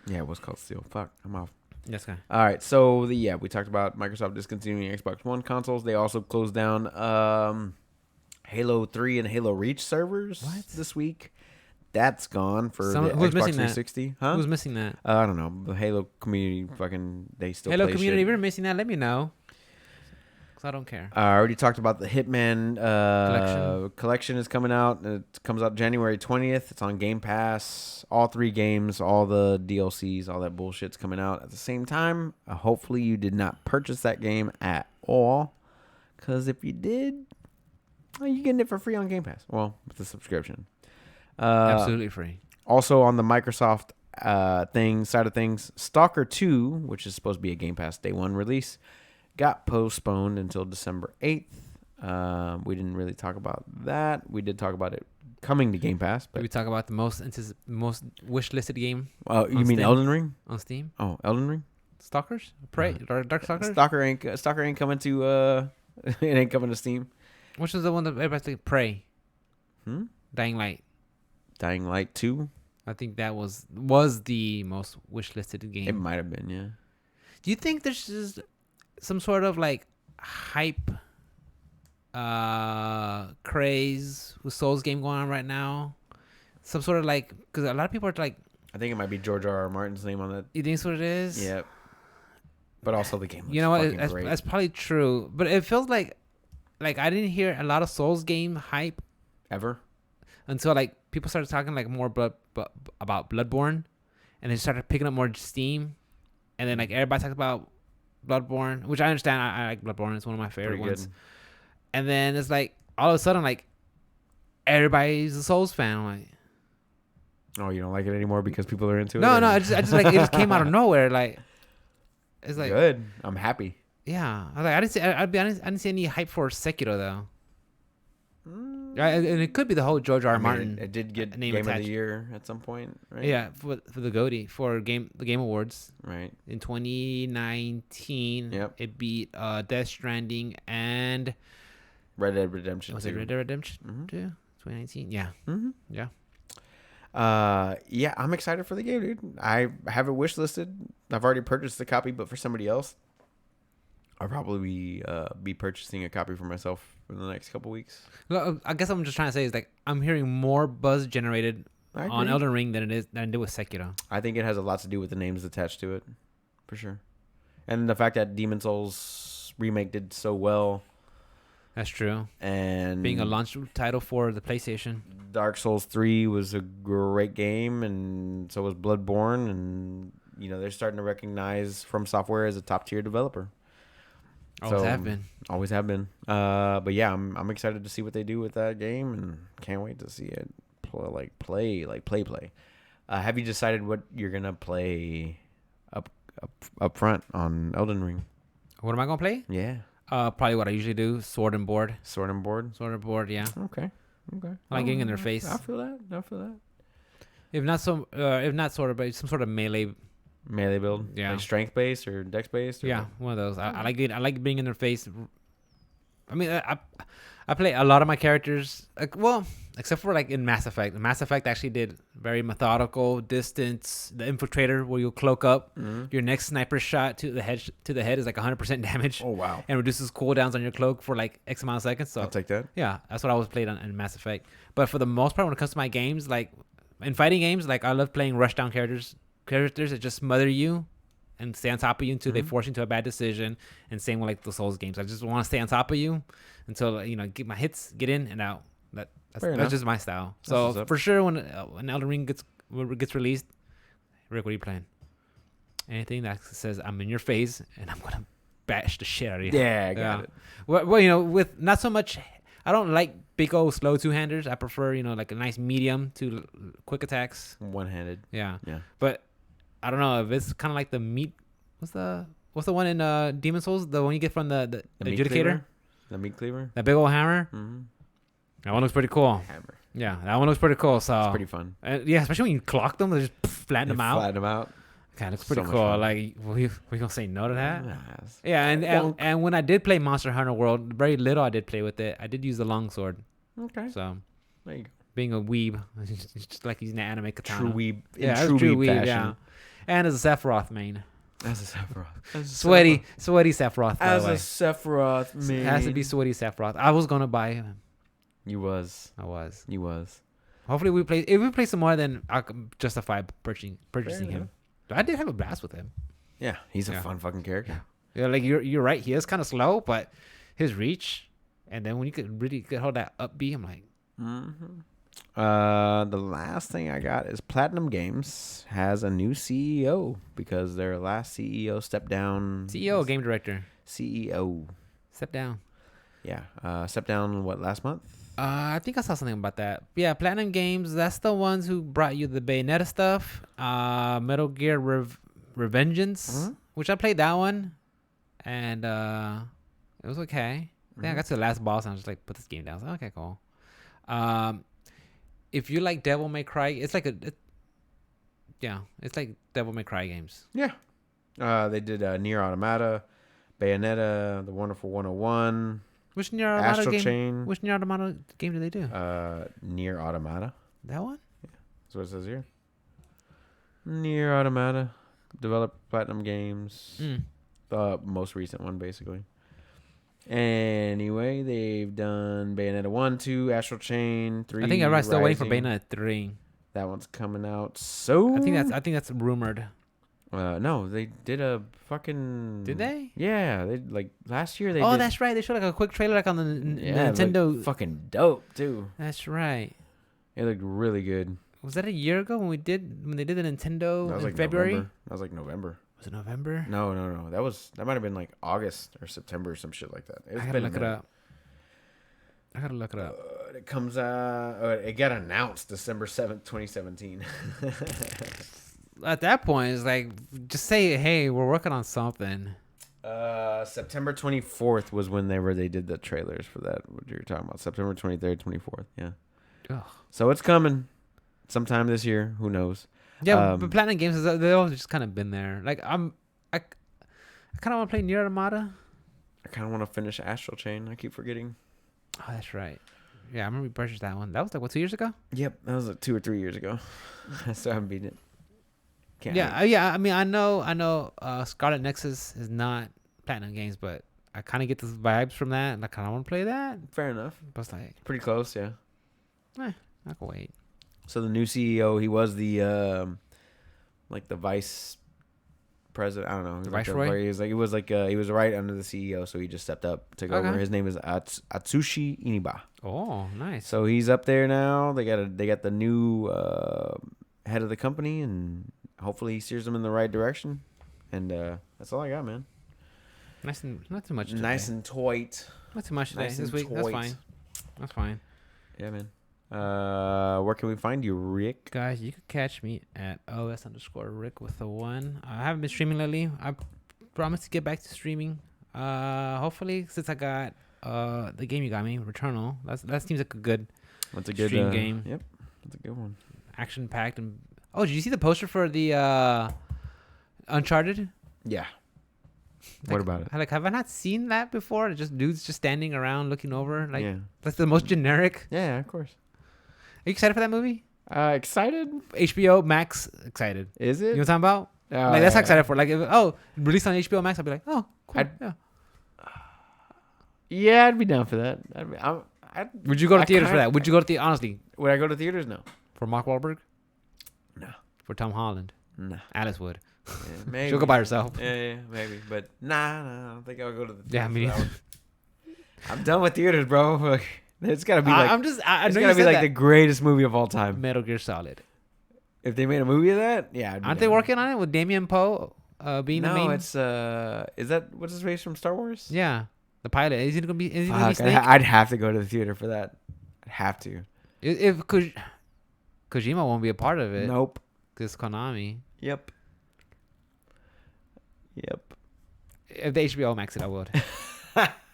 Yeah, it was called Steel. Fuck. I'm off. Yes, guy. All right. So, we talked about Microsoft discontinuing Xbox One consoles. They also closed down Halo 3 and Halo Reach servers this week. that's gone for the Who's Xbox missing that? 360. Huh? Who's missing that? I don't know. The Halo community fucking they still Hello, play community. shit. If you're missing that, let me know. Cause I don't care. I already talked about the Hitman Collection is coming out. It comes out January 20th. It's on Game Pass. All 3 games, all the DLCs, all that bullshit's coming out at the same time. Hopefully you did not purchase that game at all. Because if you did, well, you're getting it for free on Game Pass. Well, with the subscription. Absolutely free. Also on the Microsoft side of things, Stalker 2, which is supposed to be a Game Pass Day 1 release, got postponed until December 8th. We didn't really talk about that. We did talk about it coming to Game Pass. But Did we talk about the most wish-listed game you mean Steam? Elden Ring? on Steam? Oh, Elden Ring? Stalkers? Prey? Dark Stalkers? Stalker ain't coming to it ain't coming to Steam. Which is the one that everybody's like, Prey? Dying Light. Dying Light 2? I think that was the most wish-listed game. It might have been, yeah. Do you think there's just some sort of like hype craze with Souls game going on right now? Some sort of like, because a lot of people are like, I think it might be George R.R. Martin's name on that. you think that's what it is? Yep. But also the game looks You know what? fucking great. That's probably true. But it feels like I didn't hear a lot of Souls game hype Ever? until like people started talking like more about Bloodborne, and they started picking up more steam, and then like everybody talked about Bloodborne, which I understand. I like Bloodborne. It's one of my favorite Pretty ones. good. And then it's like all of a sudden like everybody's a Souls fan. I'm like, Oh, you don't like it anymore because people are into it? no, or- I just like it just came out of nowhere. Like it's like good. I'm happy. yeah. I was like I didn't see. I'd be honest. I didn't see any hype for Sekiro though. And it could be the whole George R. R. I mean, Martin. it did get name Game of attached. the Year at some point, right? Yeah, for the GOTY for the Game Awards Right. in 2019. Yep. It beat Death Stranding and Red Dead Redemption. was 2. it Red Dead Redemption Mhm. 2? 2019. Yeah. Mm-hmm. Yeah. Yeah, I'm excited for the game, dude. I have it wish listed. I've already purchased a copy, but for somebody else, I'll probably be purchasing a copy for myself in the next couple weeks. Well, I guess I'm just trying to say is like I'm hearing more buzz generated I on agree. Elden Ring than it did with Sekiro. I think it has a lot to do with the names attached to it, for sure, and the fact that Demon Souls remake did so well, That's true. and Being a launch title for the PlayStation. Dark Souls 3 was a great game, and so was Bloodborne, and you know they're starting to recognize From Software as a top tier developer. Always So, have been. Always have been. But yeah, I'm excited to see what they do with that game, and can't wait to see it play. Have you decided what you're gonna play up front on Elden Ring? What am I gonna play? Yeah, Probably what I usually do: sword and board. Sword and Board. Sword and board. Yeah. Okay. I like getting in their face. I feel that. If not sword, but some sort of melee. Melee build. Yeah. Like strength based or dex based. Yeah, one of those. I like it. I like being in their face. I mean, I play a lot of my characters. Like, well, except for like in Mass Effect. Mass Effect actually did very methodical distance. The infiltrator, where you'll cloak up. Mm-hmm. Your next sniper shot to the head is like 100% damage. Oh wow. And reduces cooldowns on your cloak for like X amount of seconds. So I'll take that. yeah, that's what I was played on in Mass Effect. But for the most part, when it comes to my games, like in fighting games, like I love playing rushdown characters that just smother you and stay on top of you until they force you into a bad decision. And same with like the Souls games, I just want to stay on top of you until get my hits, get in and out. That's just my style. That's what's So up. for sure, when Elden Ring gets released, Rick, what are you playing? Anything that says I'm in your face and I'm gonna bash the shit out of you. Yeah, I got it. Well, with not so much. I don't like big old slow two-handers. I prefer like a nice medium to quick attacks. One-handed. Yeah. Yeah. But I don't know if it's kind of like the meat. What's the one in Demon Souls? The one you get from the meat adjudicator. cleaver? The meat cleaver. That big old hammer. Mm-hmm. That one looks pretty cool. Hammer. Yeah, that one looks pretty cool. So It's pretty fun. yeah, especially when you clock them, they just flatten them out. Flatten them out. Okay, looks So pretty much cool. fun. Like, we gonna say no to that? Yes. Yeah, and Bonk. when I did play Monster Hunter World, very little I did play with it. I did use the longsword. Okay. So There you go. being a weeb, it's just like using the anime katana. True weeb. In Yeah, true true weeb weeb. fashion. Yeah, and as a Sephiroth main, As a Sephiroth. sweaty Sephiroth. By As the a way. Sephiroth, It man. has to be sweaty Sephiroth. I was gonna buy him. You was. I was. You was. Hopefully we play. If we play some more, then I can justify purchasing him. I did have a blast with him. Yeah, he's a fun fucking character. Yeah, like you're right. He is kind of slow, but his reach, and then when you could really hold that up B, I'm like. The last thing I got is Platinum Games has a new CEO because their last CEO stepped down. CEO, game director. CEO. Step down. Yeah. Stepped down, last month? I think I saw something about that. Yeah, Platinum Games, that's the ones who brought you the Bayonetta stuff. Metal Gear Revengeance, which I played that one. And it was okay. I think I got to the last boss and I was just like, put this game down. I was like, okay, cool. If you like Devil May Cry, it's like it's like Devil May Cry games. Yeah. They did Nier Automata, Bayonetta, The Wonderful 101, Which Nier Automata Astral game? Chain. Which Nier Automata game did they do? Nier Automata. That one? Yeah. That's what it says here. Nier Automata, developed Platinum Games. The most recent one, basically. Anyway, they've done Bayonetta 1, 2, Astral Chain, 3. I think everybody's still waiting for Rising. Bayonetta 3. That one's coming out so. I think that's rumored. No, they did a fucking. Did they? Yeah, they like last year. They Oh, did, that's right. They showed like a quick trailer like on the Nintendo. Like, fucking dope too. That's right. It looked really good. Was that a year ago when they did the Nintendo That was in like February? November. That was like November. Was it November? No. That might have been like August or September or some shit like that. I gotta look it up. It comes out. It got announced December 7th, 2017. At that point, it's like just say, "Hey, we're working on something." September 24th was when they did the trailers for that. What you're talking about? September 23rd, 24th. Yeah. Ugh. So it's coming sometime this year. Who knows? Yeah, but Platinum Games they've always just kind of been there. Like I kind of want to play Nier Automata. I kind of want to finish Astral Chain. I keep forgetting. Oh, that's right. Yeah, I remember we purchased that one. That was like 2 years ago. Yep, that was like 2 or 3 years ago. I still haven't beaten it. Yeah. I mean, I know. Scarlet Nexus is not Platinum Games, but I kind of get the vibes from that, and I kind of want to play that. Fair enough. But it's like, Pretty close, yeah. I can wait. So the new CEO, he was the like the vice president. I don't know. Viceroy? He was right under the CEO, so he just stepped up, took over. His name is Atsushi Iniba. Oh, nice. So he's up there now. They got the new head of the company, and hopefully he steers them in the right direction. And that's all I got, man. Nice and not too much. Today. Nice and toit. Not too much today. Nice This and week. That's toit. fine. That's fine. Yeah, man. Where can we find you, Rick? Guys, you can catch me at OS_Rick with a 1. I haven't been streaming lately. I promise to get back to streaming. Hopefully, since I got the game you got me, Returnal. That seems like a good stream game. Yep, that's a good one. Action packed and did you see the poster for the Uncharted? Yeah. Like, what about it? Like, have I not seen that before? Just dudes just standing around looking over. Like, yeah. That's the most generic. Yeah, of course. Are you excited for that movie? Excited? HBO Max excited. Is it? You know what I'm talking about? Like, that's how excited for. Like, released on HBO Max, I'd be like, oh, cool. Yeah, I'd be down for that. Would you go to theaters for that? Would you go to honestly? Would I go to theaters? No. For Mark Wahlberg? No. For Tom Holland? No. Alice would. Yeah, maybe. She'll go by herself. Yeah, maybe. But nah, I don't think I'll go to the theaters. Yeah, me neither. I'm done with theaters, bro. It's gotta be like I know it's you gotta be said like that. the greatest movie of all time. Metal Gear Solid. If they made a movie of that, yeah. Aren't they working on it with Damien Poe being the main? No, it's is that what's his face from Star Wars? Yeah, the pilot. Is it gonna be? Is it gonna be Fuck, Snake? I'd have to go to the theater for that. I'd have to. If Kojima won't be a part of it. Nope. Because Konami. Yep. If the HBO Max it, I would.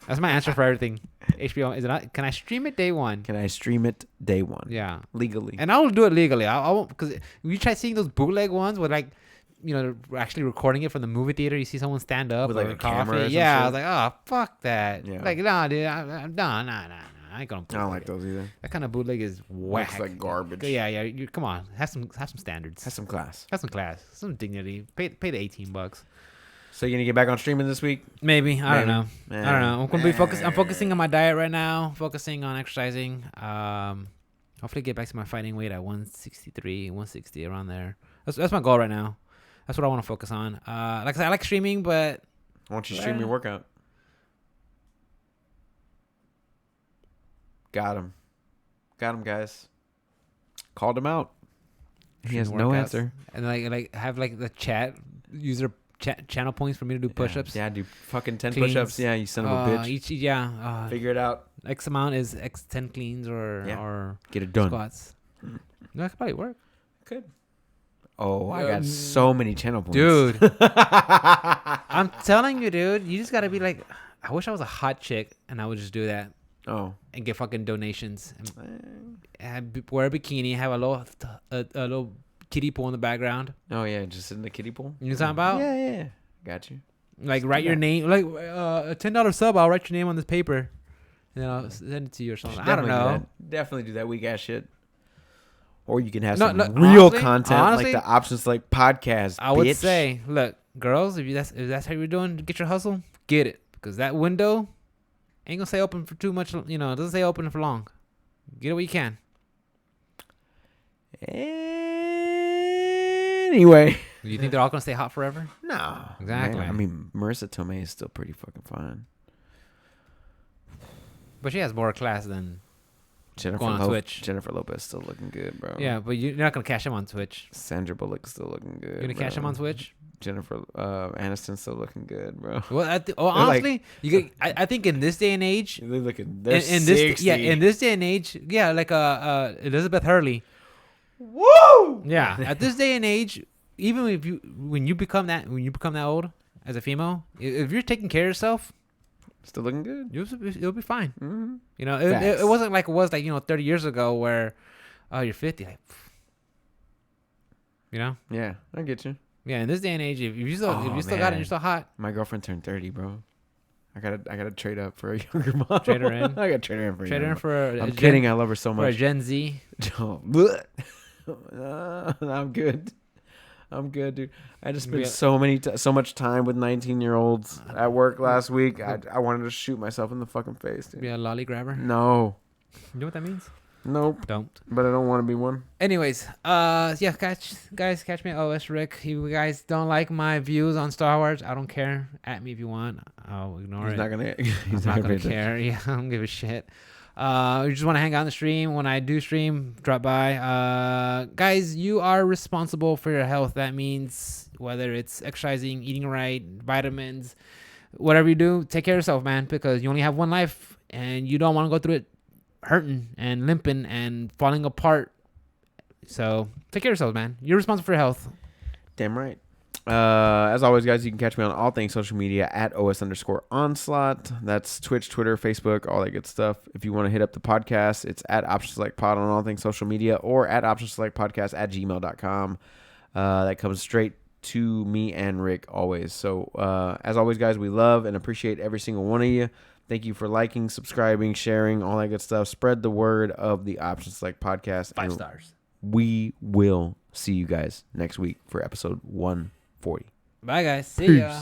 That's my answer for everything. HBO is it not? Can I stream it day one? Can I stream it day one? Yeah, legally. and I will do it legally. I won't because you try seeing those bootleg ones with like, actually recording it from the movie theater. You see someone stand up With, or like, a coffee. camera or some Yeah, I shit? was like, oh fuck that. Yeah. Like nah, dude, I'm done. Nah. I ain't gonna. I don't like those either. That kind of bootleg is whack. Looks like garbage. Yeah. You come on. Have some standards. Has some class. Have some class. Some dignity. Pay the $18. So you gonna get back on streaming this week? Maybe. I don't know. Man. I don't know. I'm gonna be focused. I'm focusing on my diet right now. Focusing on exercising. Hopefully get back to my fighting weight at 163, 160, around there. That's my goal right now. That's what I want to focus on. Like I said, I like streaming, but Why don't you stream your workout? Got him, guys. Called him out. He has no answer. And like have like the chat user channel points for me to do push-ups. Yeah, do fucking 10 Cleans. push-ups. Yeah, you son of a bitch. Figure it out. X amount is X 10 cleans or Get it done. squats. That could probably work. Good. Oh, I got so many channel points. Dude. I'm telling you, dude. You just got to be like, I wish I was a hot chick and I would just do that. Oh. And get fucking donations. Wear a bikini, have a little kiddie pool in the background. Oh, yeah, just in the kiddie pool? You know what I'm talking about? Yeah. Got you. Like, write your name. Like, a $10 sub, I'll write your name on this paper. And then I'll send it to you or something. I don't know. Definitely do that weak ass shit. Or you can have No, some no, real honestly- content honestly, like the options like podcast. I would bitch. say, look, girls, if that's how you're doing to get your hustle, get it. Because that window ain't going to stay open for too much. You know, it doesn't stay open for long. Get it what you can. Anyway. Do you think they're all going to stay hot forever? No. Exactly. Man, I mean, Marissa Tomei is still pretty fucking fine. But she has more class than Jennifer going on Twitch. Jennifer Lopez still looking good, bro. Yeah, but you're not going to cash him on Twitch. Sandra Bullock's still looking good. You're going to cash him on Twitch? Jennifer Aniston's still looking good, bro. Well, honestly, I think in this day and age, They're looking. in this day and age, yeah, like Elizabeth Hurley. Woo! Yeah, at this day and age, even if when you become that old as a female, if you're taking care of yourself, still looking good. You'll be fine. Mm-hmm. You know, it wasn't like it was like 30 years ago where, you're 50, like, you know. Yeah, I get you. Yeah, in this day and age, if you still got it, and you're still hot. My girlfriend turned 30, bro. I gotta trade up for a younger mom. Trade her in. I gotta trade her in for I'm kidding. I love her so for a much. Gen Z. I'm good. I'm good, dude. I just spent so much time with 19-year-olds at work last week. I wanted to shoot myself in the fucking face, dude. Be a lolly grabber. No. You know what that means? Nope. Don't. But I don't want to be one. Anyways, yeah, catch me at OS Rick. If you guys don't like my views on Star Wars, I don't care. At me if you want. I'll ignore it. He's not gonna care. Yeah, I don't give a shit. You just want to hang out on the stream. When I do stream, drop by. Guys, you are responsible for your health. That means whether it's exercising, eating right, vitamins, whatever you do, take care of yourself, man, because you only have one life and you don't want to go through it hurting and limping and falling apart. So take care of yourself, man. You're responsible for your health. Damn right. As always, guys, you can catch me on all things social media at @OS_onslaught. That's Twitch, Twitter, Facebook, all that good stuff. If you want to hit up the podcast, it's at OptionSelectPod on all things social media or at OptionSelectPodcast@gmail.com. That comes straight to me and Rick always. So, as always, guys, we love and appreciate every single one of you. Thank you for liking, subscribing, sharing, all that good stuff. Spread the word of the Option Select podcast. 5 stars. We will see you guys next week for episode 140. Bye, guys. See Peace. ya.